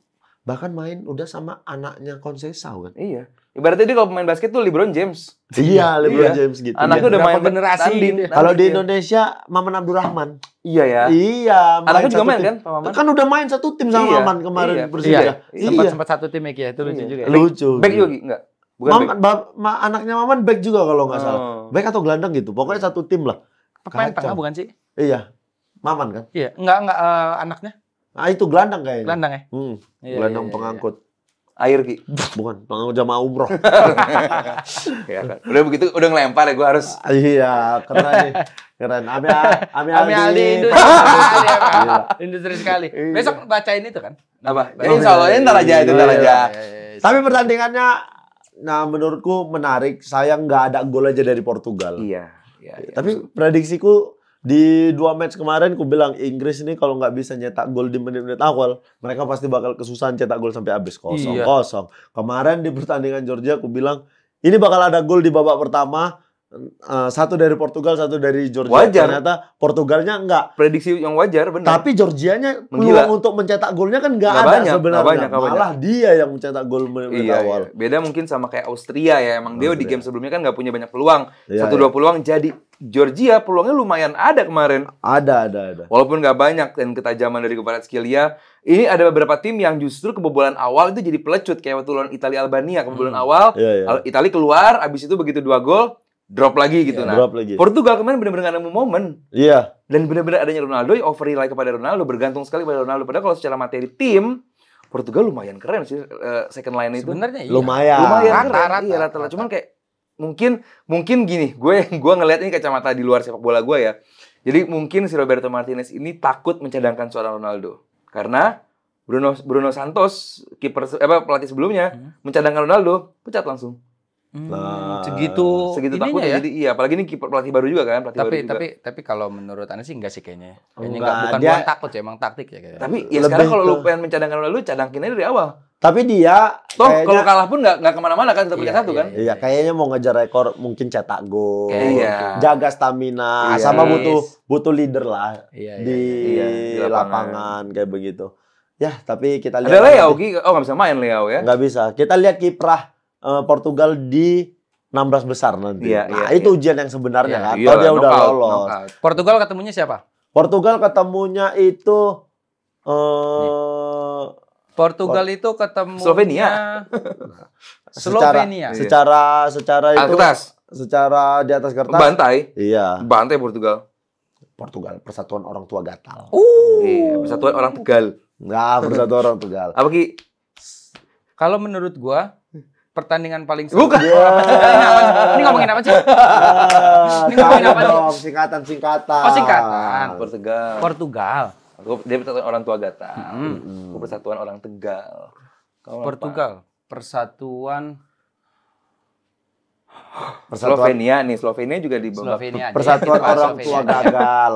Speaker 2: bahkan main udah sama anaknya Conceição kan.
Speaker 1: Iya. Ibaratnya dia kalau pemain basket tuh LeBron James.
Speaker 2: Iya, LeBron
Speaker 1: Iya.
Speaker 2: James gitu.
Speaker 1: Anaknya udah
Speaker 3: Berapa
Speaker 1: main
Speaker 3: generasi
Speaker 1: tanding.
Speaker 3: gitu ya?
Speaker 2: Kalau di
Speaker 1: Tanding,
Speaker 2: Indonesia Maman Abdurrahman.
Speaker 1: Iya ya.
Speaker 2: Iya,
Speaker 1: Anaknya juga
Speaker 2: satu
Speaker 1: main
Speaker 2: tim.
Speaker 1: kan, Pak Maman?
Speaker 2: Kan udah main satu tim sama
Speaker 1: Iya,
Speaker 2: Maman kemarin
Speaker 1: iya.
Speaker 2: Persija.
Speaker 3: Iya. Sempat satu tim ya, itu lucu
Speaker 1: Iya.
Speaker 3: juga ya.
Speaker 2: Lucu.
Speaker 1: Back juga enggak? Bukan back.
Speaker 2: Anaknya Maman back juga kalau nggak salah.
Speaker 1: Oh.
Speaker 2: Back atau gelandang gitu. Pokoknya satu tim lah.
Speaker 3: Pemain
Speaker 2: Kacau.
Speaker 3: tengah bukan sih?
Speaker 2: Iya. Maman kan?
Speaker 3: Iya, enggak anaknya
Speaker 2: Ah itu gelandang kayaknya.
Speaker 3: gelandang ya. Iya,
Speaker 2: Gelandang
Speaker 3: iya, iya,
Speaker 2: pengangkut.
Speaker 1: Air Ki.
Speaker 2: Bukan, pengangkut jamaah umroh.
Speaker 1: Ya kan. Udah begitu udah ngelempar ya gua harus.
Speaker 2: Iya, keren nih. Keren. Ami
Speaker 3: Aldi
Speaker 2: Aldi.
Speaker 3: industri sekali. Besok bacain itu kan.
Speaker 1: Apa? Ya insya Allah ntar aja itu ntar aja.
Speaker 2: Tapi pertandingannya, nah menurutku menarik. Sayang nggak ada gol aja dari Portugal.
Speaker 1: Iya.
Speaker 2: Tapi prediksiku di 2 match kemarin, ku bilang Inggris ini kalau nggak bisa nyetak gol di menit-menit awal, mereka pasti bakal kesusahan cetak gol sampai habis 0-0. Kemarin di pertandingan Georgia, ku bilang ini bakal ada gol di babak pertama. Satu dari Portugal, satu dari Georgia.
Speaker 1: Wajar.
Speaker 2: Ternyata Portugalnya enggak.
Speaker 1: Prediksi yang wajar benar.
Speaker 2: Tapi Georgianya
Speaker 1: Menggila.
Speaker 2: peluang untuk mencetak golnya kan nggak ada
Speaker 1: banyak,
Speaker 2: sebenarnya.
Speaker 1: nggak banyak.
Speaker 2: Malah dia yang mencetak gol menit awal.
Speaker 1: Iya. Beda mungkin sama kayak Austria ya. Emang dia di game sebelumnya kan nggak punya banyak peluang.
Speaker 2: Iya,
Speaker 1: 1-2 peluang. Jadi Georgia peluangnya lumayan ada kemarin.
Speaker 2: Ada.
Speaker 1: Walaupun nggak banyak dan ketajaman dari Kvaratskhelia. Ini ada beberapa tim yang justru kebobolan awal itu jadi pelecut. Kayak waktu lawan Italia Albania kebobolan awal.
Speaker 2: Iya.
Speaker 1: Italia keluar, abis itu begitu 2 gol. Drop lagi gitu.
Speaker 2: Drop lagi.
Speaker 1: Portugal kemarin benar-benar nggak nemu momen.
Speaker 2: Iya.
Speaker 1: Dan benar-benar adanya Ronaldo, over rely kepada Ronaldo, bergantung sekali pada Ronaldo. Padahal kalau secara materi tim, Portugal lumayan keren sih second line itu.
Speaker 3: Sebenarnya iya.
Speaker 2: Lumayan.
Speaker 1: Rata-rata. Iya, rata-rata. Cuman kayak mungkin gini, gue ngelihat ini kacamata di luar sepak bola gue ya. Jadi mungkin si Roberto Martinez ini takut mencadangkan seorang Ronaldo. Karena Bruno Santos, pelatih sebelumnya, mencadangkan Ronaldo, pecat langsung. Segitu takutnya
Speaker 3: ya.
Speaker 1: jadi iya, apalagi ini kiper pelatih baru juga kan,
Speaker 3: Tapi kalau menurut Anda sih enggak sih kayaknya. Kayaknya
Speaker 2: Enggak,
Speaker 3: bukan
Speaker 2: dia-
Speaker 3: takut ya, emang taktik ya kayaknya.
Speaker 1: Tapi ya
Speaker 2: Lebih
Speaker 1: sekarang kalau lu
Speaker 2: ke-
Speaker 1: pengen mencadangkan Ronaldo, cadangin aja dari awal.
Speaker 2: Tapi dia
Speaker 1: Toh
Speaker 2: kayaknya-
Speaker 1: kalau kalah pun nggak kemana-mana kan, tetap punya satu kan.
Speaker 2: Iya, kayaknya mau ngejar rekor, mungkin cetak gol,
Speaker 1: Iya.
Speaker 2: jaga stamina,
Speaker 1: Iya.
Speaker 2: sama butuh leader lah
Speaker 3: Iya,
Speaker 2: di
Speaker 1: di
Speaker 2: lapangan kayak begitu. Ya, tapi kita lihat
Speaker 1: Ada Leao, Ki. Oh nggak bisa main Leao ya.
Speaker 2: nggak bisa. Kita lihat kiprah Portugal di 16 besar nanti.
Speaker 1: Iya,
Speaker 2: nah,
Speaker 1: iya,
Speaker 2: itu
Speaker 1: iya.
Speaker 2: ujian yang sebenarnya kan.
Speaker 1: Iya,
Speaker 2: Kalau dia udah
Speaker 1: knockout,
Speaker 2: lolos.
Speaker 1: knockout.
Speaker 3: Portugal ketemunya siapa?
Speaker 2: Portugal ketemunya itu
Speaker 3: Portugal itu ketemu
Speaker 1: Slovenia.
Speaker 3: Slovenia.
Speaker 2: secara itu
Speaker 1: Kertas,
Speaker 2: secara di atas kertas.
Speaker 1: bantai,
Speaker 2: Iya,
Speaker 1: bantai Portugal.
Speaker 2: Portugal persatuan orang tua gatal.
Speaker 1: Iya, persatuan orang Tegal.
Speaker 2: Nah, persatuan orang Tegal.
Speaker 1: Apa Ki?
Speaker 3: Kalau menurut gua pertandingan paling seru.
Speaker 1: Bukan.
Speaker 3: Ini ngomongin apa sih? Ini ngomongin apa sih?
Speaker 2: dong, singkatan.
Speaker 3: Oh, singkatan.
Speaker 1: Portugal.
Speaker 3: Portugal.
Speaker 1: Dia persatuan orang tua Gatal. Aku persatuan orang Tegal. Kau apa?
Speaker 3: Portugal. Persatuan
Speaker 1: Slovenia nih, Slovenia juga di bawah.
Speaker 3: Slovenia.
Speaker 2: Persatuan
Speaker 3: Jadi,
Speaker 2: orang
Speaker 3: Slovenia.
Speaker 2: tua gagal.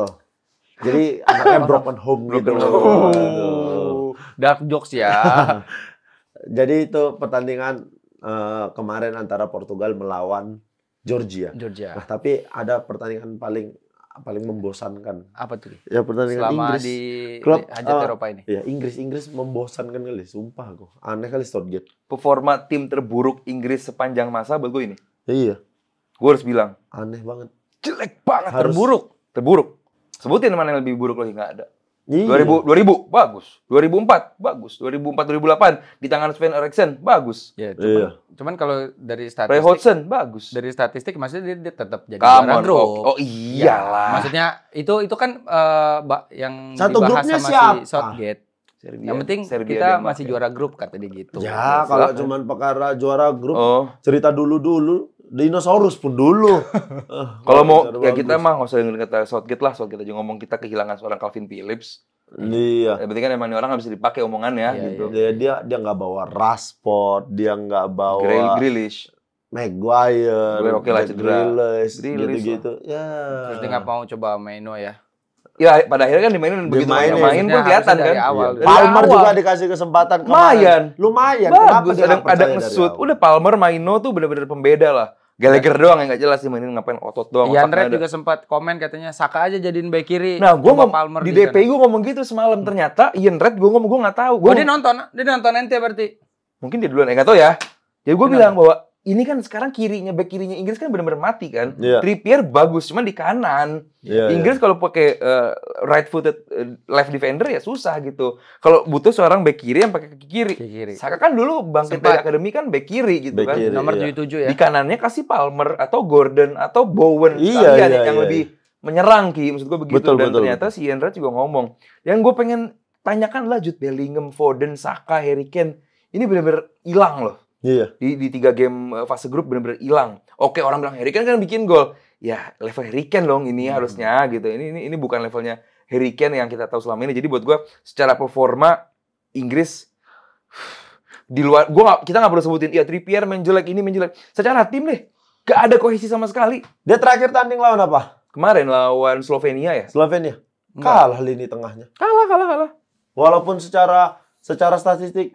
Speaker 2: Jadi anaknya broken home gitu. Aduh.
Speaker 3: Dark jokes ya.
Speaker 2: Jadi itu pertandingan kemarin antara Portugal melawan Georgia.
Speaker 3: Georgia.
Speaker 2: Nah, tapi ada pertandingan paling membosankan.
Speaker 3: Apa tuh?
Speaker 2: Ya pertandingan
Speaker 3: Selama
Speaker 2: Inggris.
Speaker 3: di
Speaker 2: Klub,
Speaker 3: hajat Eropa ini.
Speaker 2: Ya Inggris membosankan kali, sumpah aku. Aneh kali Southgate.
Speaker 1: Performa tim terburuk Inggris sepanjang masa buat gue ini.
Speaker 2: Ya, iya,
Speaker 1: Gue harus bilang,
Speaker 2: aneh banget.
Speaker 1: jelek banget.
Speaker 2: Harus-
Speaker 1: Terburuk. Sebutin mana yang lebih buruk lagi, nggak ada.
Speaker 2: Iya.
Speaker 1: 2000 bagus. 2004 bagus. 2004 2008 di tangan Sven Eriksson bagus.
Speaker 3: Ya,
Speaker 2: Iya.
Speaker 3: cuman kalau dari
Speaker 1: Ray
Speaker 3: statistik
Speaker 1: Hodgson bagus.
Speaker 3: dari statistik maksudnya dia tetap jadi
Speaker 1: Come
Speaker 3: juara
Speaker 1: on,
Speaker 3: grup.
Speaker 1: oh iyalah.
Speaker 3: Maksudnya itu kan yang
Speaker 2: Satu
Speaker 3: dibahas
Speaker 2: grupnya
Speaker 3: sama
Speaker 2: siapa?
Speaker 3: si Southgate.
Speaker 1: Serbia,
Speaker 3: Yang penting
Speaker 1: Serbia,
Speaker 3: kita
Speaker 1: Denmark,
Speaker 3: masih
Speaker 1: ya.
Speaker 3: juara grup kata dia gitu.
Speaker 2: Ya, kalau cuman perkara juara grup,
Speaker 1: Oh,
Speaker 2: cerita dulu Dinosaurus pun dulu.
Speaker 1: Kalau mau
Speaker 2: Wawancara
Speaker 1: ya
Speaker 2: bagus.
Speaker 1: kita mah nggak usah dengerin kata Southgate lah. Southgate aja ngomong kita kehilangan seorang Calvin Phillips.
Speaker 2: Iya.
Speaker 1: Ya, berarti kan emang ini orang nggak bisa dipakai omongannya
Speaker 3: Iya,
Speaker 1: gitu.
Speaker 2: Dia nggak bawa Rashford, dia nggak bawa
Speaker 1: Grealish.
Speaker 2: Maguire,
Speaker 1: Maguire oke lah, cedera.
Speaker 2: Grealish,
Speaker 1: Grealish
Speaker 2: gitu-gitu. Ya.
Speaker 3: Terus dia nggak mau coba Maino ya.
Speaker 1: Ya pada akhirnya kan dimainin begitu
Speaker 2: Dimainin.
Speaker 1: main pun kelihatan
Speaker 3: Harusnya
Speaker 1: kan.
Speaker 3: dari awal.
Speaker 1: Dari
Speaker 2: Palmer
Speaker 1: awal.
Speaker 2: juga dikasih kesempatan
Speaker 1: Lumayan.
Speaker 2: Lumayan. Kenapa
Speaker 1: Bagus,
Speaker 2: dia nggak
Speaker 1: ada
Speaker 2: percaya dari
Speaker 1: nge-shoot.
Speaker 2: awal?
Speaker 1: Udah Palmer, Maino tuh bener-bener pembeda lah. Gallagher doang yang nggak jelas sih mainin ngapain otot doang.
Speaker 3: Ian
Speaker 1: otaknya
Speaker 3: Red
Speaker 1: ada.
Speaker 3: juga sempat komen katanya Saka aja jadiin bek kiri.
Speaker 1: Nah, gue
Speaker 3: coba Palmer
Speaker 1: di
Speaker 3: sana.
Speaker 1: DPI gue ngomong gitu semalam. Ternyata Ian Red gue ngomong gue nggak tahu.
Speaker 3: Oh, dia nonton ente berarti.
Speaker 1: Mungkin dia duluan, nggak tahu ya. Jadi gue
Speaker 3: Kenapa?
Speaker 1: bilang bahwa ini kan sekarang bek kirinya Inggris kan benar-benar mati kan.
Speaker 2: Iya.
Speaker 1: Trippier bagus, cuman di kanan.
Speaker 2: Iya,
Speaker 1: Inggris kalau pakai right footed left defender ya susah gitu. Kalau butuh seorang bek kiri yang pakai kaki kiri.
Speaker 3: Bek kiri.
Speaker 1: Saka kan dulu bangkit
Speaker 3: Sempat.
Speaker 1: dari akademi kan bek kiri gitu
Speaker 2: Bek
Speaker 1: kan.
Speaker 2: kiri.
Speaker 3: Nomor
Speaker 2: Iya.
Speaker 3: 77 ya.
Speaker 1: Di kanannya kasih Palmer atau Gordon atau Bowen
Speaker 2: Iya,
Speaker 1: sekalian
Speaker 2: iya,
Speaker 1: yang
Speaker 2: iya,
Speaker 1: lebih menyerang Ki, maksud gue begitu.
Speaker 2: Betul,
Speaker 1: Dan
Speaker 2: betul,
Speaker 1: ternyata si Ian Wright juga ngomong. Yang gue pengen tanyakan lah Jude Bellingham, Foden, Saka, Harry Kane. Ini benar-benar hilang loh.
Speaker 2: Iya.
Speaker 1: Di 3 game fase grup benar-benar hilang. Oke, orang bilang Harry Kane kan bikin gol. Ya, level Harry Kane dong ini harusnya gitu. Ini bukan levelnya Harry Kane yang kita tahu selama ini. Jadi buat gue secara performa Inggris di luar kita nggak perlu sebutin iya Trippier main jelek ini main jelek. Secara tim deh gak ada kohesi sama sekali.
Speaker 2: Dia terakhir tanding lawan apa?
Speaker 1: Kemarin lawan Slovenia ya.
Speaker 2: Slovenia.
Speaker 3: Enggak.
Speaker 2: Kalah lini tengahnya.
Speaker 1: Kalah.
Speaker 2: Walaupun secara statistik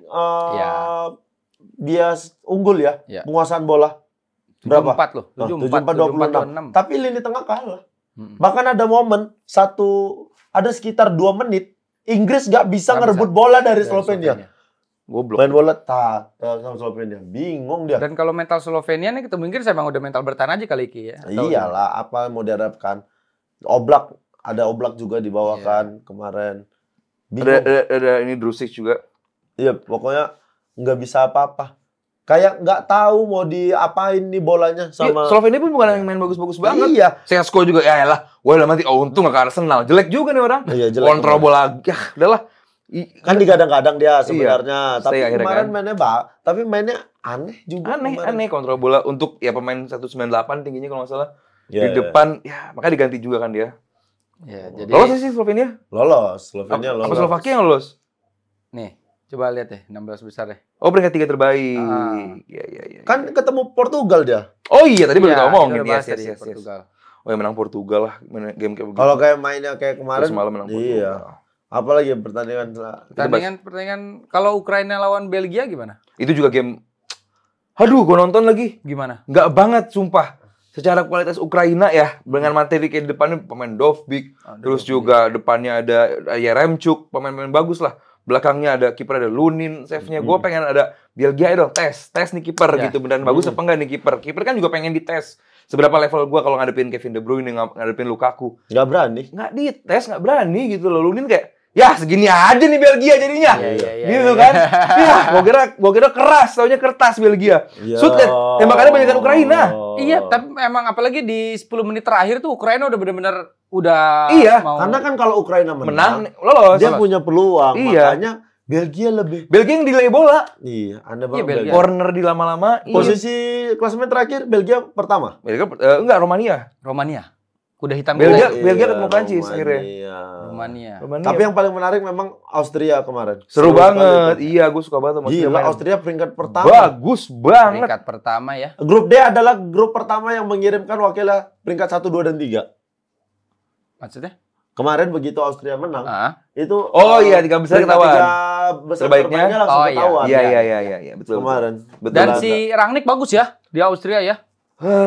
Speaker 3: Ya.
Speaker 2: dia unggul ya,
Speaker 3: Ya.
Speaker 2: penguasaan bola. Berapa?
Speaker 3: 74 loh.
Speaker 2: 74-26.
Speaker 3: 74-26.
Speaker 2: Tapi lini tengah kalah.
Speaker 3: Mm.
Speaker 2: Bahkan ada momen ada sekitar 2 menit Inggris nggak bisa
Speaker 3: Nggak
Speaker 2: ngerebut
Speaker 3: bisa.
Speaker 2: bola dari Slovenia.
Speaker 1: Goblok.
Speaker 2: Main bola sama Slovenia. Bingung dia.
Speaker 3: Dan kalau mental Slovenia nih ketemu Inggris emang udah mental bertahan aja kali Ki ya. Atau
Speaker 2: Iyalah, apa mau diharapkan? Ada Oblak juga dibawakan kemarin. Bingung.
Speaker 1: Ada ini Drusic juga.
Speaker 2: Iya, pokoknya nggak bisa apa-apa. Kayak nggak tahu mau diapain nih bolanya sama.
Speaker 1: Slovenia pun bukan yang main bagus-bagus banget.
Speaker 2: Iya.
Speaker 1: Sesko juga ya elah. Wah, mati untung gak ke Arsenal. Jelek juga nih orang.
Speaker 2: Iya, jelek.
Speaker 1: Kontrol bola. Ya, udahlah.
Speaker 2: Kan digadang-gadang dia sebenarnya,
Speaker 1: Stay
Speaker 2: tapi
Speaker 1: akhirnya
Speaker 2: kemarin
Speaker 1: kan.
Speaker 2: mainnya aneh juga.
Speaker 1: Aneh kontrol bola untuk ya pemain 198 tingginya kalau nggak salah.
Speaker 2: Ya,
Speaker 1: Di depan ya makanya diganti juga kan dia.
Speaker 3: Ya, jadi
Speaker 1: Lolos sih Slovenia?
Speaker 2: lolos, Slovenia
Speaker 1: Apa
Speaker 2: lolos.
Speaker 1: Slovakia yang lolos?
Speaker 3: nih, coba lihat deh 16 besar deh.
Speaker 1: Oh, peringkat 3 terbaik.
Speaker 3: Ah.
Speaker 1: Iya.
Speaker 2: Kan ketemu Portugal dia.
Speaker 1: Oh iya, tadi baru
Speaker 3: Iya,
Speaker 1: kita ngomongin.
Speaker 3: kita udah bahas
Speaker 1: Yes.
Speaker 3: tadi, Portugal.
Speaker 1: Oh, yang menang Portugal lah. Game kayak begitu.
Speaker 2: Kalau kayak mainnya kayak kemarin,
Speaker 1: Terus malam menang Portugal.
Speaker 2: iya. Apalagi pertandingan
Speaker 3: Pertandingan kalau Ukraina lawan Belgia gimana?
Speaker 1: Itu juga game. Aduh, gue nonton lagi.
Speaker 3: Gimana?
Speaker 1: Nggak banget, sumpah. Secara kualitas Ukraina ya, dengan materi kayak depannya pemain Dovbyk, terus juga depannya ada Yaremchuk, pemain-pemain bagus lah. Belakangnya ada kiper ada Lunin, save-nya. Gue pengen ada Belgia dong, tes nih kiper
Speaker 3: Ya.
Speaker 1: gitu. Beneran bagus apa enggak nih kiper? Kiper kan juga pengen dites. Seberapa level gue kalau ngadepin Kevin De Bruyne, ngadepin Lukaku.
Speaker 2: nggak berani.
Speaker 1: Nggak dites, nggak berani gitu loh. Lunin kayak, ya segini aja nih Belgia jadinya.
Speaker 3: Iya,
Speaker 1: Gitu kan. Ya, gua kira keras, taunya kertas Belgia.
Speaker 2: Ya.
Speaker 1: Shoot kan, tembakannya banyak Ukraina.
Speaker 3: Iya, tapi emang apalagi di 10 menit terakhir tuh Ukraina udah bener-bener udah
Speaker 1: Iya,
Speaker 3: mau
Speaker 2: Karena kan kalau Ukraina
Speaker 1: Menang,
Speaker 2: menang,
Speaker 1: lolos.
Speaker 2: dia punya peluang.
Speaker 1: Iya.
Speaker 2: Makanya Belgia lebih.
Speaker 1: Belgia yang delay bola,
Speaker 2: Iya,
Speaker 3: Iya,
Speaker 2: aneh banget.
Speaker 3: Belgia.
Speaker 2: Belgia.
Speaker 1: corner di lama-lama.
Speaker 2: Posisi klasemen terakhir Belgia pertama.
Speaker 1: Belgia enggak Romania.
Speaker 3: Romania. Kuda hitam
Speaker 1: Belgia
Speaker 3: gede.
Speaker 1: ketemu Prancis akhirnya.
Speaker 3: Romania.
Speaker 1: Romania.
Speaker 2: Tapi yang paling menarik memang Austria kemarin.
Speaker 1: seru
Speaker 2: sekali
Speaker 1: banget.
Speaker 2: itu.
Speaker 1: Iya, gue suka banget sama
Speaker 2: Gila,
Speaker 1: main.
Speaker 2: Austria peringkat pertama.
Speaker 1: Bagus banget.
Speaker 3: Peringkat pertama ya.
Speaker 2: Grup D adalah grup pertama yang mengirimkan wakilnya peringkat 1, 2, dan 3.
Speaker 3: Maksudnya?
Speaker 2: Kemarin begitu Austria menang,
Speaker 3: Ah,
Speaker 2: itu
Speaker 1: Oh iya, 3 besar
Speaker 2: peringkat
Speaker 1: ketahuan.
Speaker 2: 3 besar
Speaker 1: Terbaiknya?
Speaker 2: terbaiknya langsung
Speaker 3: Oh, iya.
Speaker 2: ketahuan.
Speaker 1: Iya, betul.
Speaker 2: Kemarin.
Speaker 1: Betul.
Speaker 3: dan
Speaker 2: Belanda.
Speaker 3: si Rangnick bagus ya di Austria ya.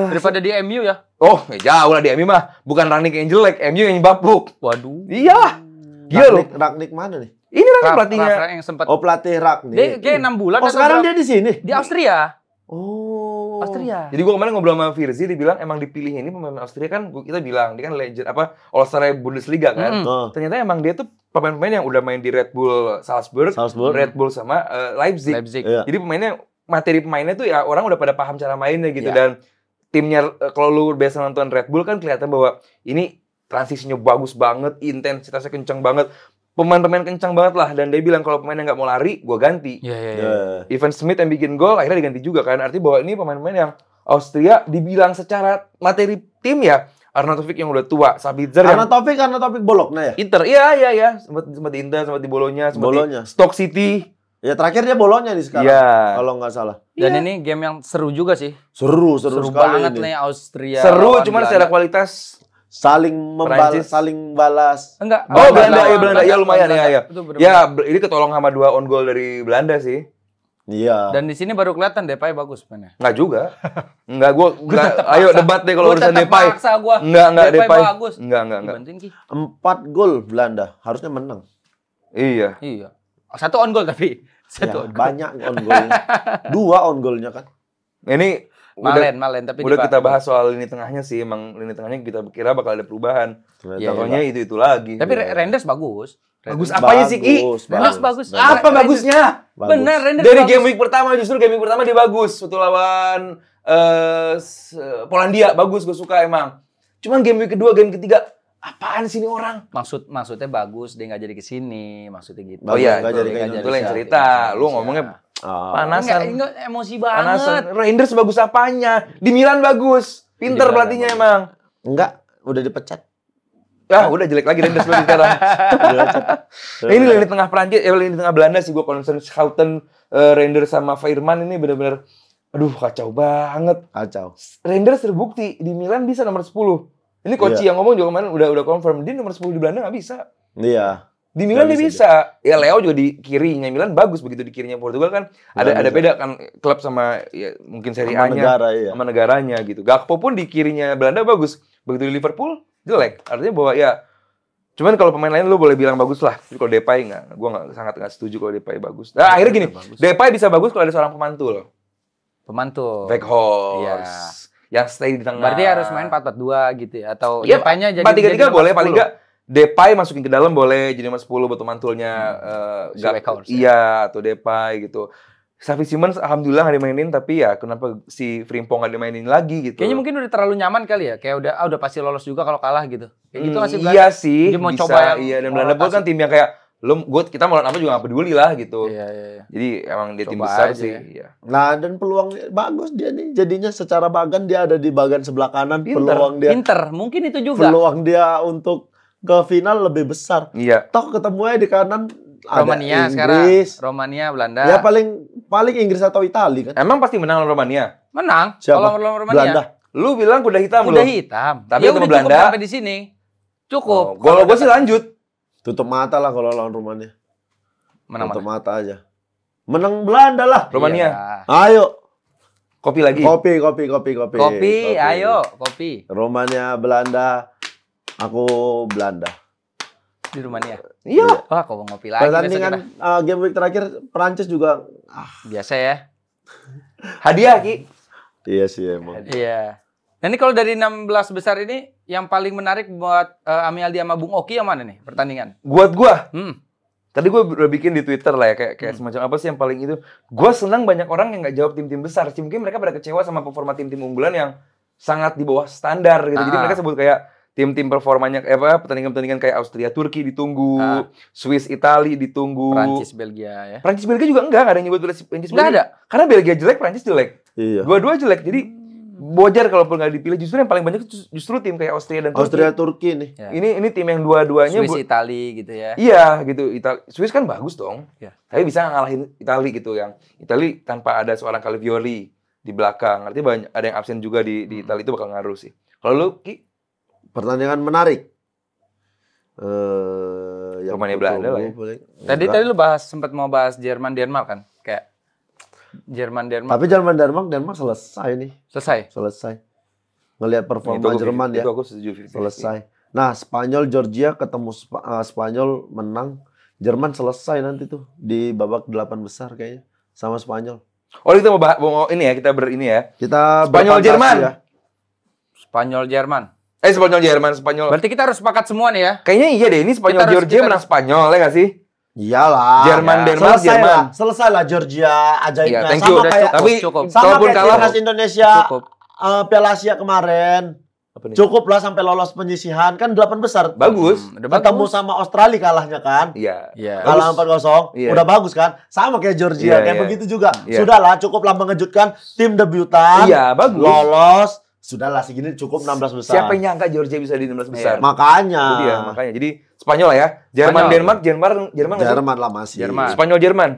Speaker 3: Daripada di MU ya.
Speaker 1: Oh, jauh lah di MU mah. Bukan Rangnick yang jelek, MU yang bapuk.
Speaker 3: Waduh.
Speaker 1: Iya. Gila loh.
Speaker 2: Ragnik mana nih?
Speaker 1: Ini Rangnick
Speaker 3: Raf
Speaker 1: pelatihnya.
Speaker 3: yang sempat
Speaker 2: Oh, pelatih Ragnik.
Speaker 3: dia 6 bulan
Speaker 2: Oh,
Speaker 3: atau
Speaker 2: sekarang
Speaker 3: berapa?
Speaker 2: dia di sini.
Speaker 3: di Austria.
Speaker 2: Oh.
Speaker 3: Austria.
Speaker 1: Jadi gue kemarin ngobrol sama Firzi, dia bilang emang dipilihnya ini pemain Austria kan, kita bilang dia kan legend apa All-Star Bundesliga kan.
Speaker 2: Oh.
Speaker 1: Ternyata emang dia tuh pemain-pemain yang udah main di Red Bull Salzburg,
Speaker 2: Salzburg.
Speaker 1: Red Bull sama Leipzig.
Speaker 3: Leipzig.
Speaker 2: Iya.
Speaker 1: Jadi materi pemainnya tuh ya orang udah pada paham cara mainnya gitu.
Speaker 3: Iya.
Speaker 1: Dan timnya kalau lu biasa nonton Red Bull kan kelihatan bahwa ini transisinya bagus banget, intensitasnya kencang banget. Pemain-pemain kencang banget lah, dan dia bilang kalau pemainnya nggak mau lari, gue ganti.
Speaker 3: Iya.
Speaker 2: Ya.
Speaker 1: Evan Smith yang bikin gol, akhirnya diganti juga kan. Artinya bahwa ini pemain-pemain yang Austria dibilang secara materi tim ya Arnautovic yang udah tua, Sabitzer yang
Speaker 2: Arnautovic Bologna ya?
Speaker 1: Inter. Iya. Sempat di Inter, sempat di Bologna, sempat di Stoke City.
Speaker 2: Ya terakhir dia Bologna nih sekarang.
Speaker 1: Iya.
Speaker 2: Kalau nggak salah.
Speaker 3: Dan ini game yang seru juga sih.
Speaker 2: Seru
Speaker 3: banget
Speaker 2: ini.
Speaker 3: nih Austria.
Speaker 1: Seru, cuman secara kualitas
Speaker 2: saling balas.
Speaker 3: Enggak.
Speaker 1: Oh, Belanda ya lumayan ya. Ya, ini ketolong sama 2 on goal dari Belanda sih.
Speaker 2: Iya.
Speaker 3: Dan di sini baru kelihatan Depay bagus mainnya.
Speaker 1: Enggak juga. Enggak, ayo debat deh kalau urusan Depay. Enggak Depay.
Speaker 3: Bagus.
Speaker 1: Enggak.
Speaker 2: 4 gol Belanda, harusnya menang.
Speaker 1: Iya.
Speaker 3: 1 on goal tapi.
Speaker 2: Banyak on goalnya. 2 on goalnya kan.
Speaker 1: Ini
Speaker 3: Malen tapi
Speaker 1: udah kita bahas soal lini tengahnya sih. Emang lini tengahnya kita kira bakal ada perubahan. Contohnya itu lagi.
Speaker 3: Tapi Reinders bagus.
Speaker 1: Bagus apanya sih, Ki?
Speaker 3: Bagus.
Speaker 1: Apa bagusnya?
Speaker 3: Benar, Reinders
Speaker 1: dari
Speaker 3: bagus.
Speaker 1: game week pertama dia bagus. Waktu lawan Polandia bagus, gue suka emang. Cuman game week kedua, game ketiga, apaan sih ini orang?
Speaker 3: Maksudnya bagus, dia nggak jadi kesini, maksudnya gitu.
Speaker 1: Oh iya,
Speaker 2: nggak jadi
Speaker 1: itu lain cerita. Lu ngomongnya panasan.
Speaker 3: Enggak emosi banget.
Speaker 1: Reinders bagus apanya? Di Milan bagus. Pinter pelatihnya emang.
Speaker 2: Enggak, udah dipecat.
Speaker 1: Udah jelek lagi Reinders berarti sekarang. Nah, ini lini tengah Prancis, lini tengah Belanda sih gue concern Schouten, Reinders sama Veerman ini benar-benar aduh kacau banget.
Speaker 2: Kacau.
Speaker 1: Reinders terbukti di Milan bisa nomor 10. Ini coach yang ngomong juga kemarin udah confirm dia nomor 10 di Belanda nggak bisa.
Speaker 2: Iya.
Speaker 1: Di Milan dia bisa. Ya Leo juga di kirinya Milan bagus, begitu di kirinya Portugal kan ada beda kan klub sama ya, mungkin Serie A-nya sama negaranya gitu. Gakpo pun di kirinya Belanda bagus. Begitu di Liverpool jelek. Artinya bahwa ya cuman kalau pemain lain lu boleh bilang bagus lah. Tapi kalau Depay gua sangat setuju kalau Depay bagus. Nah, akhirnya gini, Depay bisa bagus kalau ada seorang pemantul. Weghorst.
Speaker 3: Iya.
Speaker 1: Yang stay di tengah.
Speaker 3: Berarti harus main 4-4-2 gitu ya atau
Speaker 1: ya,
Speaker 3: Depay-nya jadi
Speaker 1: 4-3-3 boleh, paling enggak Depay masukin ke dalam boleh jadi nomor 10 buat pemantulnya
Speaker 3: Weghorst.
Speaker 1: Iya, atau Depay gitu. Xavi Simons alhamdulillah nggak dimainin, tapi ya kenapa si Frimpong nggak dimainin lagi gitu.
Speaker 3: Kayaknya mungkin udah terlalu nyaman kali ya. Kayak udah pasti lolos juga kalau kalah gitu. Kayak gitu nggak sih?
Speaker 1: Iya sih.
Speaker 3: Dia mau
Speaker 1: bisa,
Speaker 3: coba
Speaker 1: iya, dan Belanda pun kan tim yang kayak kita mau lawan apa juga nggak peduli lah gitu.
Speaker 3: Iya.
Speaker 1: Jadi emang dia tim
Speaker 3: Coba
Speaker 1: besar
Speaker 3: aja
Speaker 1: sih.
Speaker 3: ya.
Speaker 1: Iya.
Speaker 2: Nah, dan peluang bagus dia nih. Jadinya secara bagan dia ada di bagian sebelah kanan.
Speaker 3: Pinter, mungkin itu juga.
Speaker 2: Peluang dia untuk ke final lebih besar.
Speaker 1: Iya.
Speaker 2: Toh ketemunya di kanan
Speaker 3: Romania
Speaker 2: ada
Speaker 3: sekarang.
Speaker 2: Inggris.
Speaker 3: Romania, Belanda.
Speaker 2: Ya paling Inggris atau Italia kan.
Speaker 1: Emang pasti menang lawan Romania.
Speaker 3: Menang.
Speaker 2: Siapa?
Speaker 3: Kalau lawan Romania.
Speaker 2: Belanda.
Speaker 1: Lu bilang kuda hitam
Speaker 3: Kuda hitam.
Speaker 1: Tapi
Speaker 3: ya
Speaker 1: sama
Speaker 3: udah
Speaker 1: Belanda.
Speaker 3: cukup sampai di sini. Cukup.
Speaker 1: Kalau gue sih lanjut.
Speaker 2: Tutup mata lah kalau lawan Romania.
Speaker 3: Menang.
Speaker 2: Tutup mata aja. Menang Belanda lah.
Speaker 1: Romania.
Speaker 3: Iya.
Speaker 2: Ayo.
Speaker 1: Kopi lagi.
Speaker 2: Kopi.
Speaker 3: Ayo, kopi.
Speaker 2: Romania, Belanda. Aku Belanda.
Speaker 3: Di Rumania.
Speaker 1: Iya.
Speaker 3: Wah, kok mau ngopi lagi.
Speaker 2: Pertandingan game week terakhir Prancis juga
Speaker 3: Biasa ya.
Speaker 1: Hadiah, Ki.
Speaker 2: iya sih emang.
Speaker 3: Iya. Nah ini kalau dari 16 besar ini yang paling menarik buat Ami Aldi sama Bung Oki yang mana nih pertandingan?
Speaker 1: Buat gua. Tadi gue udah bikin di Twitter lah ya, kayak semacam apa sih yang paling itu. Gue senang banyak orang yang nggak jawab tim-tim besar. Mungkin mereka pada kecewa sama performa tim-tim unggulan yang sangat di bawah standar gitu. Jadi mereka sebut kayak tim-tim performanya pertandingan-pertandingan kayak Austria, Turki ditunggu, Swiss, Italia ditunggu.
Speaker 3: Prancis, Belgia ya.
Speaker 1: Prancis, Belgia juga enggak ada yang nyebut Prancis, Belgia.
Speaker 3: Nggak ada.
Speaker 1: Karena Belgia jelek, Prancis jelek.
Speaker 2: Iya.
Speaker 1: Dua-dua jelek. Jadi wajar kalaupun nggak dipilih. Justru yang paling banyak justru tim kayak Austria dan Turki.
Speaker 2: Austria, Turki nih.
Speaker 3: Ya.
Speaker 1: Ini tim yang dua-duanya
Speaker 3: Swiss, Italia gitu ya.
Speaker 1: Iya, gitu. Swiss kan bagus dong.
Speaker 3: Ya.
Speaker 1: Tapi bisa ngalahin Italia gitu, yang Italia tanpa ada seorang Calafiori di belakang. Artinya banyak ada yang absen juga di Italia, itu bakal ngaruh sih. Kalau lu, Ki?
Speaker 2: Pertandingan menarik.
Speaker 1: Romania, Belanda lah ya.
Speaker 3: Tadi lu sempat mau bahas Jerman Denmark kan? Kayak Jerman Denmark.
Speaker 2: Tapi Jerman Denmark selesai nih.
Speaker 3: Selesai.
Speaker 2: Ngelihat performa Jerman ya.
Speaker 1: Itu aku setuju.
Speaker 2: Selesai. Nah, Spanyol Georgia ketemu Spanyol menang. Jerman selesai nanti tuh di babak 8 besar kayaknya sama Spanyol.
Speaker 1: Oh, kita mau ini ya, kita ya.
Speaker 2: Kita
Speaker 1: Spanyol Jerman.
Speaker 2: Ya.
Speaker 3: Spanyol Jerman.
Speaker 1: Spanyol Jerman, Spanyol.
Speaker 3: Berarti kita harus sepakat semua nih ya.
Speaker 1: Kayaknya iya deh, ini Spanyol Georgia menang Spanyol ya nggak sih?
Speaker 2: Iyalah.
Speaker 1: Jerman Denmark Jerman.
Speaker 2: Selesai lah Georgia ajaibnya.
Speaker 1: Iya, thank you.
Speaker 2: Sama kayak
Speaker 1: Tapi
Speaker 3: cukup.
Speaker 2: sama
Speaker 1: kalaupun
Speaker 2: kayak
Speaker 1: kalah
Speaker 2: timnas Indonesia
Speaker 3: cukup.
Speaker 2: Piala Asia kemarin.
Speaker 1: Apa nih?
Speaker 2: Cukup lah sampai lolos penyisihan kan 8 besar.
Speaker 1: Bagus.
Speaker 3: Udah
Speaker 2: Ketemu
Speaker 3: bagus.
Speaker 2: sama Australia kalahnya kan.
Speaker 1: Iya.
Speaker 3: Iya.
Speaker 2: Kalah 4-0.
Speaker 1: Iya.
Speaker 2: Udah bagus kan? Sama kayak Georgia,
Speaker 1: Iya,
Speaker 2: kayak
Speaker 1: iya.
Speaker 2: begitu juga.
Speaker 1: Iya.
Speaker 2: Sudahlah, cukuplah mengejutkan tim debutan.
Speaker 1: Iya, bagus.
Speaker 2: Lolos. Sudahlah segini cukup 16 besar.
Speaker 1: Siapa yang nyangka Georgia bisa di 16 besar?
Speaker 2: Makanya.
Speaker 1: Itu dia, makanya. Jadi Spanyol lah ya. Jerman,
Speaker 3: Spanyol.
Speaker 1: Denmark, Jerman nggak sih?
Speaker 2: Jerman lah masih.
Speaker 3: Jerman.
Speaker 1: Spanyol, Jerman.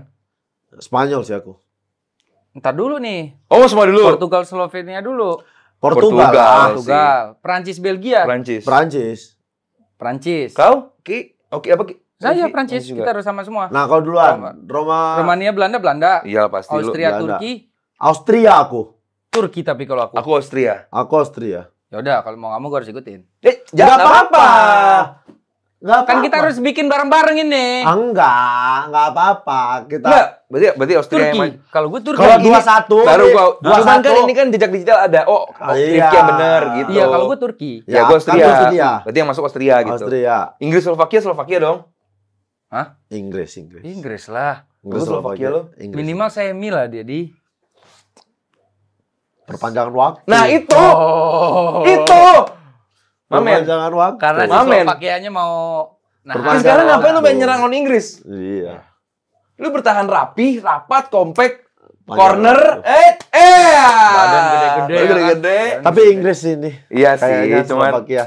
Speaker 2: Spanyol sih aku.
Speaker 3: Ntar dulu nih.
Speaker 1: Oh, semua dulu.
Speaker 3: Portugal, Slovenia dulu.
Speaker 2: Portugal.
Speaker 1: Portugal.
Speaker 2: lah.
Speaker 3: Portugal. Prancis, Belgia.
Speaker 1: Prancis.
Speaker 2: Prancis.
Speaker 3: Prancis.
Speaker 1: Kau? Ki? Oke, apa Ki?
Speaker 3: Saya
Speaker 1: Ki?
Speaker 3: Prancis.
Speaker 1: juga.
Speaker 3: Kita harus sama semua.
Speaker 2: Nah, kau duluan.
Speaker 3: Romania, Belanda.
Speaker 1: Iya, pasti lu.
Speaker 3: Austria,
Speaker 2: Belanda.
Speaker 3: Turki.
Speaker 2: Austria aku.
Speaker 3: Turki tapi kalau aku.
Speaker 1: Aku Austria.
Speaker 2: Aku Austria.
Speaker 3: Ya udah, kalau mau kamu gue harus ikutin.
Speaker 1: Jangan
Speaker 2: Nggak apa-apa. Nggak
Speaker 3: Kan
Speaker 2: apa-apa.
Speaker 3: kita harus bikin bareng-bareng ini.
Speaker 2: Nggak apa-apa. Kita
Speaker 1: Enggak, berarti Austria yang
Speaker 3: Turki.
Speaker 1: main.
Speaker 3: Kalau gue Turki.
Speaker 2: kalau
Speaker 1: ini
Speaker 2: 2-1
Speaker 1: Baru gua.
Speaker 2: dua
Speaker 1: Cuman kan
Speaker 2: satu.
Speaker 1: ini kan jejak digital ada. Oh,
Speaker 2: Iya.
Speaker 1: Rifki yang benar gitu.
Speaker 3: Iya, kalau gue Turki.
Speaker 1: Ya, gue Austria.
Speaker 2: kan Austria.
Speaker 1: Berarti yang masuk Austria gitu.
Speaker 2: Austria.
Speaker 1: Inggris, Slovakia dong.
Speaker 2: Inggris.
Speaker 3: Inggris lah.
Speaker 1: Bagus Slovakia lo.
Speaker 2: Inggris.
Speaker 3: Minimal semi lah dia di.
Speaker 2: Perpanjangan waktu.
Speaker 1: Nah, itu.
Speaker 3: Oh.
Speaker 1: Itu. Mamen.
Speaker 2: Perpanjangan waktu.
Speaker 3: Karena si
Speaker 1: Mamen.
Speaker 3: Slovakianya mau nah,
Speaker 1: Terus sekarang ngapain lu main nyerang lawan Inggris?
Speaker 2: Iya.
Speaker 1: Lu bertahan rapi, rapat, kompak,
Speaker 2: Panjang
Speaker 1: corner,
Speaker 2: waktu.
Speaker 3: Badan gede-gede,
Speaker 1: Badan gede-gede.
Speaker 2: Tapi Inggris ini.
Speaker 1: Iya sih,
Speaker 2: Kayaknya
Speaker 1: cuman
Speaker 2: Slovakia.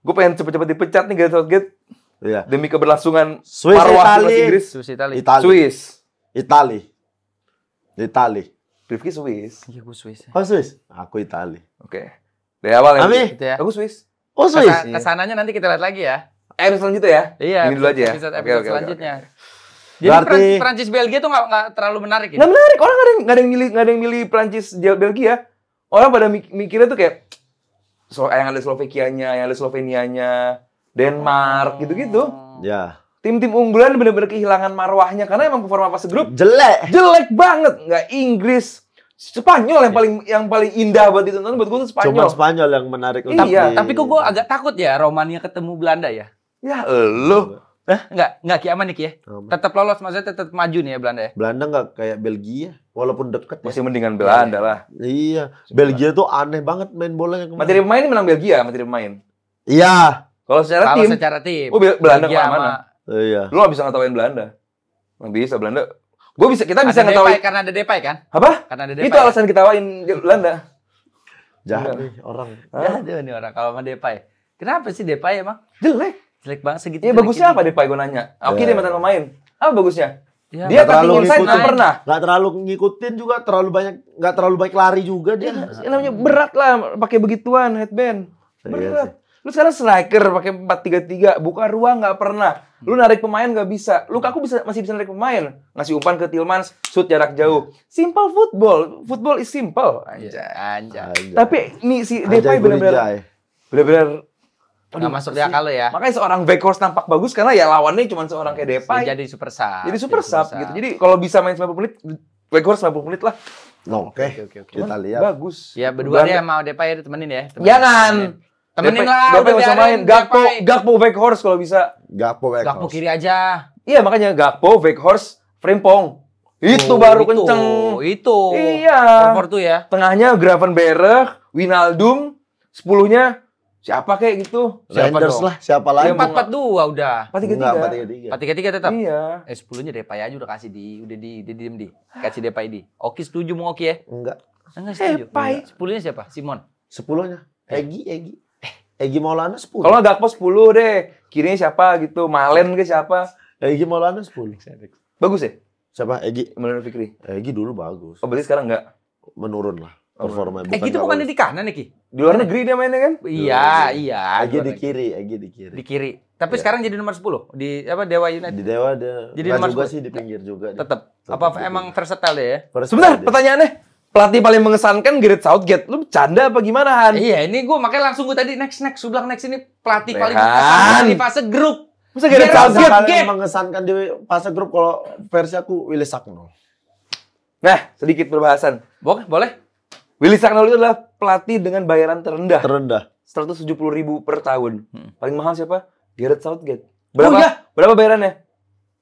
Speaker 1: gue pengen cepet-cepet dipecat nih Gareth Southgate
Speaker 2: Iya.
Speaker 1: demi keberlangsungan
Speaker 2: Swiss,
Speaker 1: marwah
Speaker 2: Itali.
Speaker 1: timnas Inggris.
Speaker 3: Swiss Italia.
Speaker 1: Swiss.
Speaker 2: Itali.
Speaker 1: Rifki Swiss.
Speaker 3: Iya, gue Swiss.
Speaker 2: Oh Swiss? Aku Itali.
Speaker 1: Oke. Dari awal ya.
Speaker 2: Ami?
Speaker 3: Gitu ya.
Speaker 1: Aku Swiss.
Speaker 2: Oh Swiss?
Speaker 3: Kesananya nanti kita lihat lagi ya.
Speaker 1: Episode selanjutnya ya.
Speaker 3: Iya.
Speaker 1: Ini dulu aja ya.
Speaker 3: Episode
Speaker 1: Oke, oke,
Speaker 3: selanjutnya.
Speaker 1: oke.
Speaker 3: Jadi
Speaker 2: Berarti-
Speaker 3: Prancis Belgia tuh nggak terlalu menarik ya?
Speaker 1: Nggak menarik. Orang nggak ada yang milih Prancis Belgia. Orang pada mikirnya tuh kayak yang ada Slovakianya, yang ada Slovenianya, Denmark gitu-gitu.
Speaker 2: Ya.
Speaker 1: Tim-tim unggulan benar-benar kehilangan marwahnya karena emang performa fase grup
Speaker 2: Jelek.
Speaker 1: banget. Nggak Inggris, Spanyol yang paling indah buat ditonton buat gue tuh Spanyol.
Speaker 2: Cuma Spanyol yang menarik. untuk
Speaker 1: Iya,
Speaker 2: di-
Speaker 3: Tapi kok gue agak takut ya Romania ketemu Belanda ya?
Speaker 1: Ya elu.
Speaker 3: Enggak Ki aman nih Ki ya?
Speaker 2: Aman.
Speaker 3: Tetap lolos, maksudnya tetap maju nih ya Belanda ya?
Speaker 2: Belanda nggak kayak Belgia, walaupun deket. Ya.
Speaker 1: Masih mendingan Belanda lah.
Speaker 2: Iya. Belgia tuh aneh banget main bolanya kemarin.
Speaker 1: Materi pemain ini menang Belgia, materi pemain.
Speaker 2: Iya.
Speaker 1: Kalau secara
Speaker 3: Kalau
Speaker 1: tim,
Speaker 3: secara tim.
Speaker 1: oh Belanda
Speaker 3: Belgia
Speaker 1: kemana-mana.
Speaker 2: Iya.
Speaker 1: Lu nggak bisa ngetawain Belanda. Nggak bisa Belanda. Kita bisa
Speaker 3: Ada
Speaker 1: ngetawain.
Speaker 3: Depay, karena ada Depay kan?
Speaker 1: Apa?
Speaker 3: Karena ada Depay.
Speaker 1: Itu alasan ketawain Belanda.
Speaker 2: Jahat
Speaker 1: Enggak.
Speaker 2: nih orang.
Speaker 3: Ya ada nih orang kalau sama Depay. Kenapa sih Depay emang?
Speaker 1: Jelek.
Speaker 3: Jelek banget segitu.
Speaker 1: Ya bagusnya apa Depay gue nanya? Oke
Speaker 2: Ya.
Speaker 1: dia mantan pemain. Apa bagusnya?
Speaker 3: Ya,
Speaker 1: Dia
Speaker 2: nggak terlalu
Speaker 1: cutting inside
Speaker 2: ngikutin.
Speaker 1: nggak pernah.
Speaker 2: Nggak terlalu ngikutin juga, nggak terlalu baik lari juga dia.
Speaker 1: Ya, namanya berat lah pakai begituan headband.
Speaker 2: Iya
Speaker 1: Berat. Lu sekarang striker pakai 4-3-3, buka ruang nggak pernah. Lu narik pemain nggak bisa. Lukaku masih bisa narik pemain. Ngasih umpan ke Tielemans, shoot jarak jauh. Simple football. Football is simple.
Speaker 3: Anjay.
Speaker 2: Anjay.
Speaker 1: Tapi nih si
Speaker 2: Anjay
Speaker 1: Depay benar-benar
Speaker 3: Nggak masuk di akal lo ya.
Speaker 1: Makanya seorang Weghorst tampak bagus karena ya lawannya cuma seorang kayak Depay.
Speaker 3: Jadi super sub.
Speaker 1: Jadi super sub gitu. Jadi kalau bisa main 90 menit, Weghorst 90 menit lah.
Speaker 2: Oke.
Speaker 3: Oke.
Speaker 2: Kita lihat.
Speaker 1: Bagus.
Speaker 3: Ya berdua dia sama Depay temenin ya.
Speaker 1: Jangan.
Speaker 3: Temenin lah.
Speaker 1: Depay
Speaker 3: udah
Speaker 1: nggak usah
Speaker 3: biarin
Speaker 1: main.
Speaker 3: Depay.
Speaker 1: Gakpo Weghorst kalau bisa.
Speaker 2: Gakpo
Speaker 3: Gakpo kiri aja.
Speaker 1: Iya makanya Gakpo, Weghorst, Frimpong. Itu baru kenceng.
Speaker 3: Itu.
Speaker 1: Iya.
Speaker 3: Nomor tuh ya.
Speaker 1: Tengahnya Gravenberch, Wijnaldum, 10-nya siapa kayak gitu?
Speaker 3: Siapa
Speaker 2: Rangers
Speaker 3: dong?
Speaker 2: lah, siapa lagi?
Speaker 1: Iya,
Speaker 3: 4-4-2 udah.
Speaker 1: 4-3-3.
Speaker 2: 4-3-3.
Speaker 3: 4-3-3 tetap.
Speaker 1: Iya.
Speaker 3: 10-nya Depay aja udah kasih udah diem di. Kasih Depay di. Oki setuju mau Oki ya?
Speaker 2: Enggak.
Speaker 3: Enggak setuju.
Speaker 1: Depay.
Speaker 3: 10-nya siapa? Simon.
Speaker 2: 10-nya. Egi Maulana 10.
Speaker 1: Kalau Gakpo 10 deh. Kirinya siapa gitu? Malen ke siapa?
Speaker 2: Egi Maulana 10.
Speaker 1: Bagus ya?
Speaker 2: Siapa? Egi.
Speaker 1: Menurut Fikri.
Speaker 2: Egi dulu bagus.
Speaker 1: Oh berarti sekarang enggak?
Speaker 2: Menurun lah performa.
Speaker 3: Gitu bukan di kanan nih Ki?
Speaker 1: Di luar negeri dia mainnya kan?
Speaker 3: Iya.
Speaker 2: Egi di kiri, Egi di kiri.
Speaker 3: Di kiri. Tapi sekarang jadi nomor 10 di apa Dewa United.
Speaker 2: Di Dewa dia.
Speaker 3: Jadi
Speaker 2: Nggak
Speaker 3: nomor
Speaker 2: juga
Speaker 3: 10.
Speaker 2: sih di pinggir juga. dia.
Speaker 3: Tetap.
Speaker 2: Tetap
Speaker 3: Apa
Speaker 2: di
Speaker 3: emang
Speaker 2: pinggir.
Speaker 3: versatile deh ya?
Speaker 2: First
Speaker 1: Sebentar,
Speaker 2: dia.
Speaker 1: pertanyaannya. Pelatih paling mengesankan Gareth Southgate. Lu bercanda apa gimana, Han?
Speaker 3: Iya, ini gue makanya langsung gue tadi next. Gue bilang next ini pelatih paling
Speaker 1: Rehan.
Speaker 3: mengesankan di fase grup.
Speaker 1: Masa Gareth
Speaker 3: Gareth
Speaker 1: Southgate?
Speaker 3: Southgate.
Speaker 2: Paling mengesankan di fase grup kalau versi aku Willy Sagnol.
Speaker 1: Nah, sedikit perbahasan.
Speaker 3: Boleh?
Speaker 1: Willy Sagnol itu adalah pelatih dengan bayaran terendah.
Speaker 2: Terendah.
Speaker 1: 170.000 per tahun. Paling mahal siapa? Gareth Southgate.
Speaker 3: Oh, iya?
Speaker 1: Berapa bayarannya?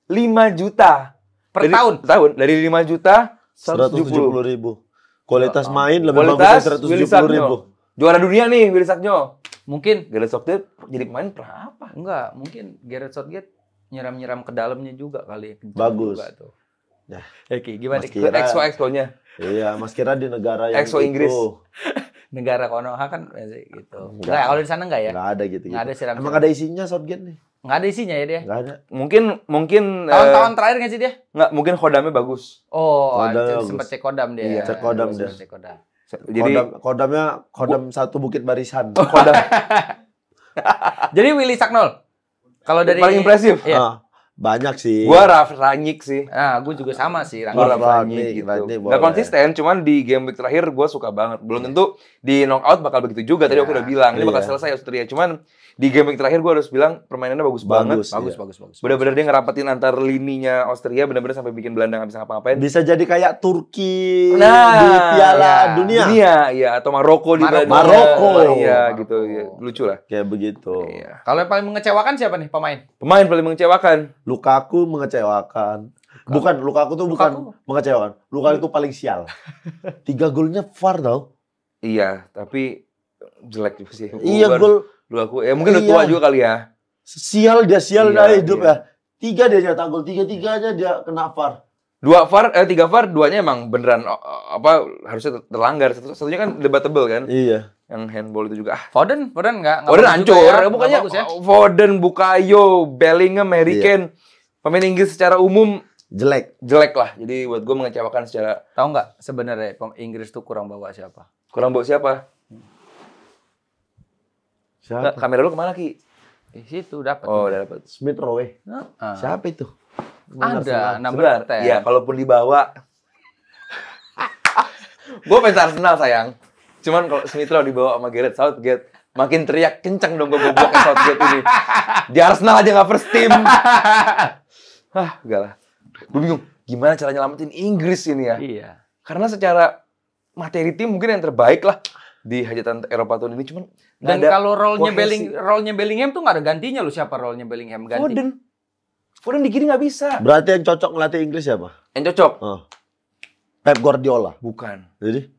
Speaker 1: 5 juta.
Speaker 3: Per tahun?
Speaker 1: Tahun. Dari 5 juta, 170.
Speaker 2: 170.000. Kualitas main lebih
Speaker 1: Kualitas,
Speaker 2: bagus
Speaker 1: Willy
Speaker 2: dari 170.000.
Speaker 1: Sagnol. Juara dunia nih, Willy Sagnol.
Speaker 3: Mungkin
Speaker 1: Gareth Southgate jadi pemain pernah apa?
Speaker 3: enggak, mungkin Gareth Southgate nyiram-nyiram ke dalamnya juga kali. Kencang
Speaker 2: Bagus.
Speaker 3: juga tuh.
Speaker 2: Ya.
Speaker 3: Oke, gimana?
Speaker 2: Mas Kira.
Speaker 1: Expo-nya.
Speaker 2: Iya, Mas Kira di negara yang
Speaker 1: Exo Inggris.
Speaker 3: Negara Konoha kan gitu.
Speaker 2: Enggak.
Speaker 3: Enggak, kalau di sana enggak ya?
Speaker 2: Nggak ada gitu.
Speaker 3: Enggak ada siram.
Speaker 2: Emang ada isinya Southgate nih?
Speaker 3: Enggak ada isinya ya dia.
Speaker 2: Nggak ada.
Speaker 1: Mungkin
Speaker 3: Tahun-tahun terakhir nggak sih dia?
Speaker 1: nggak mungkin Kodamnya bagus.
Speaker 3: Oh,
Speaker 2: Kodam
Speaker 3: sempat
Speaker 2: bagus.
Speaker 3: cek kodam dia.
Speaker 1: Iya,
Speaker 2: cek kodam dia.
Speaker 3: Cek kodam.
Speaker 1: Jadi
Speaker 2: Kodamnya Kodam satu Bukit Barisan.
Speaker 1: Kodam
Speaker 3: Jadi Willy Sagnol. Kalau dari
Speaker 1: paling impresif.
Speaker 3: Iya.
Speaker 2: Ah, banyak sih.
Speaker 1: Gua Ralf Rangnick sih.
Speaker 3: Nah, gue juga sama sih.
Speaker 1: Gua
Speaker 3: Rangnick.
Speaker 1: Ralf Rangnick gitu.
Speaker 2: Rangnick
Speaker 1: Nggak
Speaker 2: boleh.
Speaker 1: konsisten, cuman di game week terakhir gue suka banget. Belum tentu di knockout bakal begitu juga. Tadi
Speaker 3: Iya.
Speaker 1: aku udah bilang ini bakal
Speaker 2: Iya.
Speaker 1: selesai Austria. Cuman di game week terakhir gue harus bilang permainannya bagus banget.
Speaker 2: Bagus.
Speaker 3: Bagus.
Speaker 1: Bener-bener dia ngerapetin antar lininya Austria, bener-bener sampai bikin Belanda nggak bisa ngapa-ngapain.
Speaker 2: Bisa jadi kayak Turki
Speaker 1: Nah,
Speaker 2: di Piala
Speaker 3: iya.
Speaker 2: Dunia.
Speaker 1: Iya, atau Maroko di
Speaker 3: Maroko.
Speaker 2: Maroko.
Speaker 1: Iya,
Speaker 3: Maroko.
Speaker 1: gitu. Ya, lucu lah.
Speaker 2: Kayak begitu.
Speaker 1: Iya.
Speaker 3: Kalau yang paling mengecewakan siapa nih pemain?
Speaker 1: Pemain paling mengecewakan.
Speaker 2: Lukaku mengecewakan. Bukan, Lukaku tuh bukan
Speaker 3: Lukaku.
Speaker 2: mengecewakan. Lukaku itu paling sial. 3 golnya VAR tau.
Speaker 1: Iya, tapi jelek juga sih.
Speaker 2: Iya, gol
Speaker 1: Lukaku. Ya mungkin udah
Speaker 2: Iya.
Speaker 1: tua juga kali ya.
Speaker 2: sial
Speaker 1: Iya,
Speaker 2: dari hidup
Speaker 1: iya.
Speaker 2: ya. 3 dia nyetak gol, 3-3-nya dia kena VAR.
Speaker 1: 3 VAR, 2-nya emang beneran harusnya terlanggar. Satunya kan debatable kan.
Speaker 2: Iya.
Speaker 1: Yang handball itu juga.
Speaker 3: Foden nggak
Speaker 1: Foden
Speaker 3: bagus
Speaker 1: hancur.
Speaker 3: juga ya.
Speaker 1: Pokoknya
Speaker 3: Nggak bagus ya.
Speaker 1: Foden, Bukayo, Bellingham, Harry
Speaker 2: Iya.
Speaker 1: Kane. Pemain Inggris secara umum
Speaker 2: Jelek.
Speaker 1: jelek lah. Jadi buat gue mengecewakan secara
Speaker 3: Tahu nggak sebenarnya Inggris tuh kurang bawa siapa?
Speaker 1: kurang bawa siapa? Nggak,
Speaker 2: Siapa?
Speaker 1: kamera lu kemana Ki?
Speaker 3: Di situ dapat.
Speaker 1: Oh, udah dapat.
Speaker 2: Smith Rowe.
Speaker 3: Nah,
Speaker 2: Siapa itu?
Speaker 3: ada
Speaker 1: Sebentar.
Speaker 3: 6
Speaker 1: Iya, kalaupun dibawa. Gue fans Arsenal sayang. Cuman kalau Smith Rowe dibawa sama Gareth Southgate, makin teriak kencang dong gue gobloknya Southgate ini. Di Arsenal aja nggak first team. Enggak lah. Gue bingung, gimana cara nyelamatin Inggris ini ya?
Speaker 3: Iya.
Speaker 1: Karena secara materi tim mungkin yang terbaik lah di hajatan Eropa tahun ini. Cuman nggak
Speaker 3: Dan
Speaker 1: ada
Speaker 3: kalau
Speaker 1: kohesi.
Speaker 3: role-nya Bellingham tuh nggak ada gantinya loh. Siapa role-nya Bellingham ganti?
Speaker 1: Foden di kiri nggak bisa.
Speaker 2: Berarti yang cocok ngelatih Inggris siapa?
Speaker 1: Yang cocok?
Speaker 2: Oh. Pep Guardiola.
Speaker 1: Bukan.
Speaker 2: Jadi?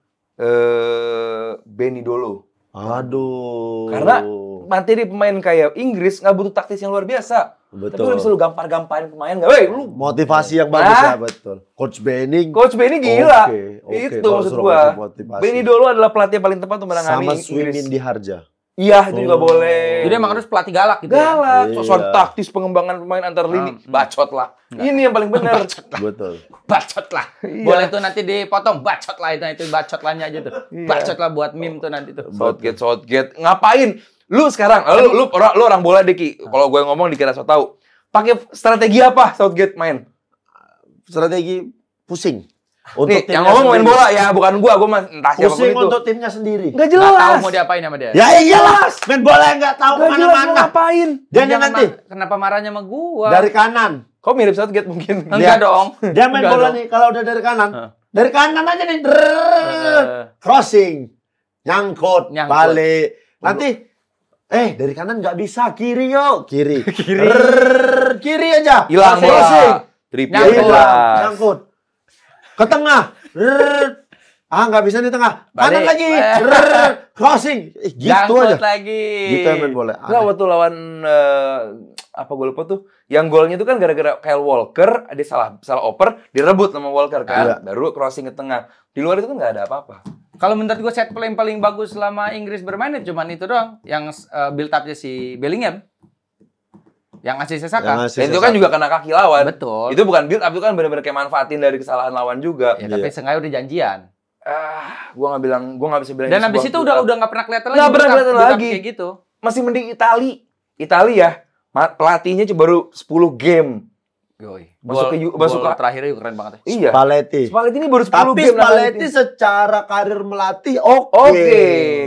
Speaker 1: Benny Dolo.
Speaker 2: Aduh.
Speaker 1: Karena materi pemain kayak Inggris nggak butuh taktis yang luar biasa. Tapi
Speaker 2: betul.
Speaker 1: lu bisa lu gampar-gamparin pemain nggak? Weh, lu
Speaker 2: Motivasi yang bagus
Speaker 1: Hah?
Speaker 2: ya, betul. Coach Benning.
Speaker 1: Coach Benny gila.
Speaker 2: Oke,
Speaker 1: Itu
Speaker 2: kalau
Speaker 1: maksud
Speaker 2: suruh
Speaker 1: gua.
Speaker 2: kasih motivasi.
Speaker 1: Benny Dolo adalah pelatih yang paling tepat untuk menangani
Speaker 2: Sama
Speaker 1: Inggris.
Speaker 2: Swimin di Harja.
Speaker 1: Iya, itu juga
Speaker 2: Oh.
Speaker 1: boleh.
Speaker 3: Jadi emang harus pelatih galak gitu ya?
Speaker 1: galak,
Speaker 2: Iya.
Speaker 1: soal taktis pengembangan pemain antar lini, bacot lah. Ini yang paling benar.
Speaker 2: Betul.
Speaker 3: Bacot lah.
Speaker 1: Iya.
Speaker 3: Boleh tuh nanti dipotong. Bacot lah itu bacot lahnya aja tuh.
Speaker 1: Iya.
Speaker 3: Bacot lah buat meme tuh nanti tuh.
Speaker 1: Southgate, ngapain? Lu sekarang, lu orang bola Deki. Kalau gue ngomong dikira so tahu. Pakai strategi apa Southgate main?
Speaker 2: Strategi pusing.
Speaker 1: Nih,
Speaker 2: timnya
Speaker 1: yang ngomong main
Speaker 2: sendiri.
Speaker 1: bola ya, bukan gua mah entah siapapun
Speaker 2: Pusing
Speaker 1: itu.
Speaker 2: untuk timnya sendiri.
Speaker 1: Nggak
Speaker 3: Nggak tahu
Speaker 1: jelas.
Speaker 3: mau diapain sama dia.
Speaker 2: Ya iyalah, main bola yang nggak tahu
Speaker 1: Nggak jelas mau
Speaker 2: kemana-mana.
Speaker 1: ngapain.
Speaker 2: Dan
Speaker 3: Jangan
Speaker 2: nanti
Speaker 3: kenapa marahnya sama gua?
Speaker 2: dari kanan.
Speaker 1: Kok mirip Southgate mungkin?
Speaker 3: Enggak
Speaker 2: Lihat.
Speaker 3: dong.
Speaker 2: Dia main
Speaker 3: Enggak
Speaker 2: bola
Speaker 3: dong.
Speaker 2: nih kalau udah dari kanan.
Speaker 3: Hah.
Speaker 2: Dari kanan aja nih. Crossing. Nyangkut.
Speaker 3: Nyangkut.
Speaker 2: Balik. Nanti dari kanan nggak bisa. Kiri yuk. Kiri. Kiri aja.
Speaker 1: Hilang bola.
Speaker 2: Crossing.
Speaker 1: Trippier
Speaker 3: Nyangkut.
Speaker 1: jelas.
Speaker 2: Nyangkut. Ke tengah. Nggak bisa di tengah. Kanan
Speaker 3: Balik.
Speaker 2: lagi. Crossing. Gitu
Speaker 3: Jangkut
Speaker 2: aja.
Speaker 3: lagi.
Speaker 2: Gitu yang main bola.
Speaker 1: Enggak, waktu lawan apa gue lupa tuh. Yang golnya itu kan gara-gara Kyle Walker, dia salah oper, direbut sama Walker kan.
Speaker 2: Iya.
Speaker 1: Baru crossing ke tengah. Di luar itu kan nggak ada apa-apa.
Speaker 3: Kalau menurut gue set play yang paling bagus selama Inggris bermain cuman itu doang. Yang build up-nya si Bellingham. Yang asisi Saka.
Speaker 1: Dan itu kan juga kena kaki lawan.
Speaker 3: Betul.
Speaker 1: Itu bukan build up, itu kan benar-benar kayak manfaatin dari kesalahan lawan juga.
Speaker 3: Ya, tapi sengaja udah janjian.
Speaker 1: Gua nggak bisa bilang.
Speaker 3: Dan habis itu udah nggak pernah kelihatan lagi.
Speaker 1: Nggak pernah
Speaker 3: build up-
Speaker 1: kelihatan
Speaker 3: build up
Speaker 1: lagi.
Speaker 3: Kayak gitu.
Speaker 1: Masih mending Itali ya. Pelatihnya cuma baru 10 game.
Speaker 3: Yoi.
Speaker 1: Masuk
Speaker 3: Gol
Speaker 1: ke
Speaker 3: terakhirnya juga keren banget ya.
Speaker 1: Iya.
Speaker 2: Spalletti.
Speaker 1: Spalletti ini baru 10
Speaker 2: Tapi
Speaker 1: game.
Speaker 2: Spalletti secara karir melatih
Speaker 1: Oke,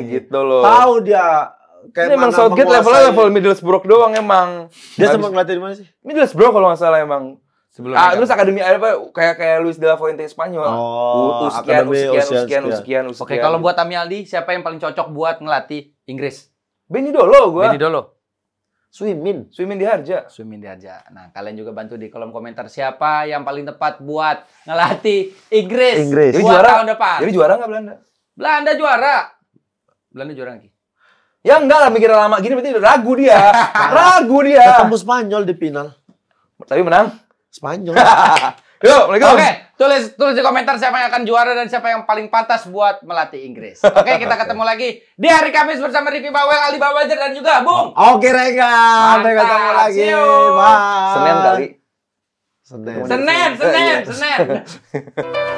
Speaker 1: gitu loh.
Speaker 2: Tahu dia kayak
Speaker 1: Ini emang
Speaker 2: mana
Speaker 1: Southgate
Speaker 2: menguasai.
Speaker 1: levelnya level Middlesbrough doang emang.
Speaker 2: Dia
Speaker 1: Nggak
Speaker 2: sama
Speaker 1: bisa-
Speaker 2: ngelatih di mana sih?
Speaker 1: Middlesbrough kalau nggak salah emang.
Speaker 3: Sebelum
Speaker 1: Terus akademi apa kayak Luis de la Fuente Spanyol.
Speaker 2: Oh,
Speaker 1: Sekian.
Speaker 2: akademi
Speaker 3: Oke, kalau buat Ami Aldi, siapa yang paling cocok buat ngelatih Inggris?
Speaker 1: Benny Dolo gua.
Speaker 3: Benny Dolo.
Speaker 2: Swimin.
Speaker 1: Swimin di Harja.
Speaker 3: Swimin Diharja. Nah, kalian juga bantu di kolom komentar siapa yang paling tepat buat ngelatih Inggris.
Speaker 2: Inggris.
Speaker 1: Jadi
Speaker 3: Buat
Speaker 1: juara
Speaker 3: tahun depan.
Speaker 1: Jadi juara nggak Belanda?
Speaker 3: Belanda juara. Belanda juara lagi.
Speaker 1: Ya enggak lah, mikir lama gini berarti ragu dia. Ragu dia.
Speaker 2: Ketemu Spanyol di final.
Speaker 1: Tapi menang.
Speaker 2: Spanyol.
Speaker 1: Yuk, Assalamualaikum.
Speaker 3: Oke, tulis di komentar siapa yang akan juara dan siapa yang paling pantas buat melatih Inggris. Oke, kita ketemu lagi di hari Kamis bersama Ricky Bawel, Ali Babajar dan juga Bung.
Speaker 2: Oke, Rega. Sampai ketemu lagi.
Speaker 3: See you.
Speaker 2: Bye.
Speaker 1: Senin kali.
Speaker 2: Senin.
Speaker 3: Senin.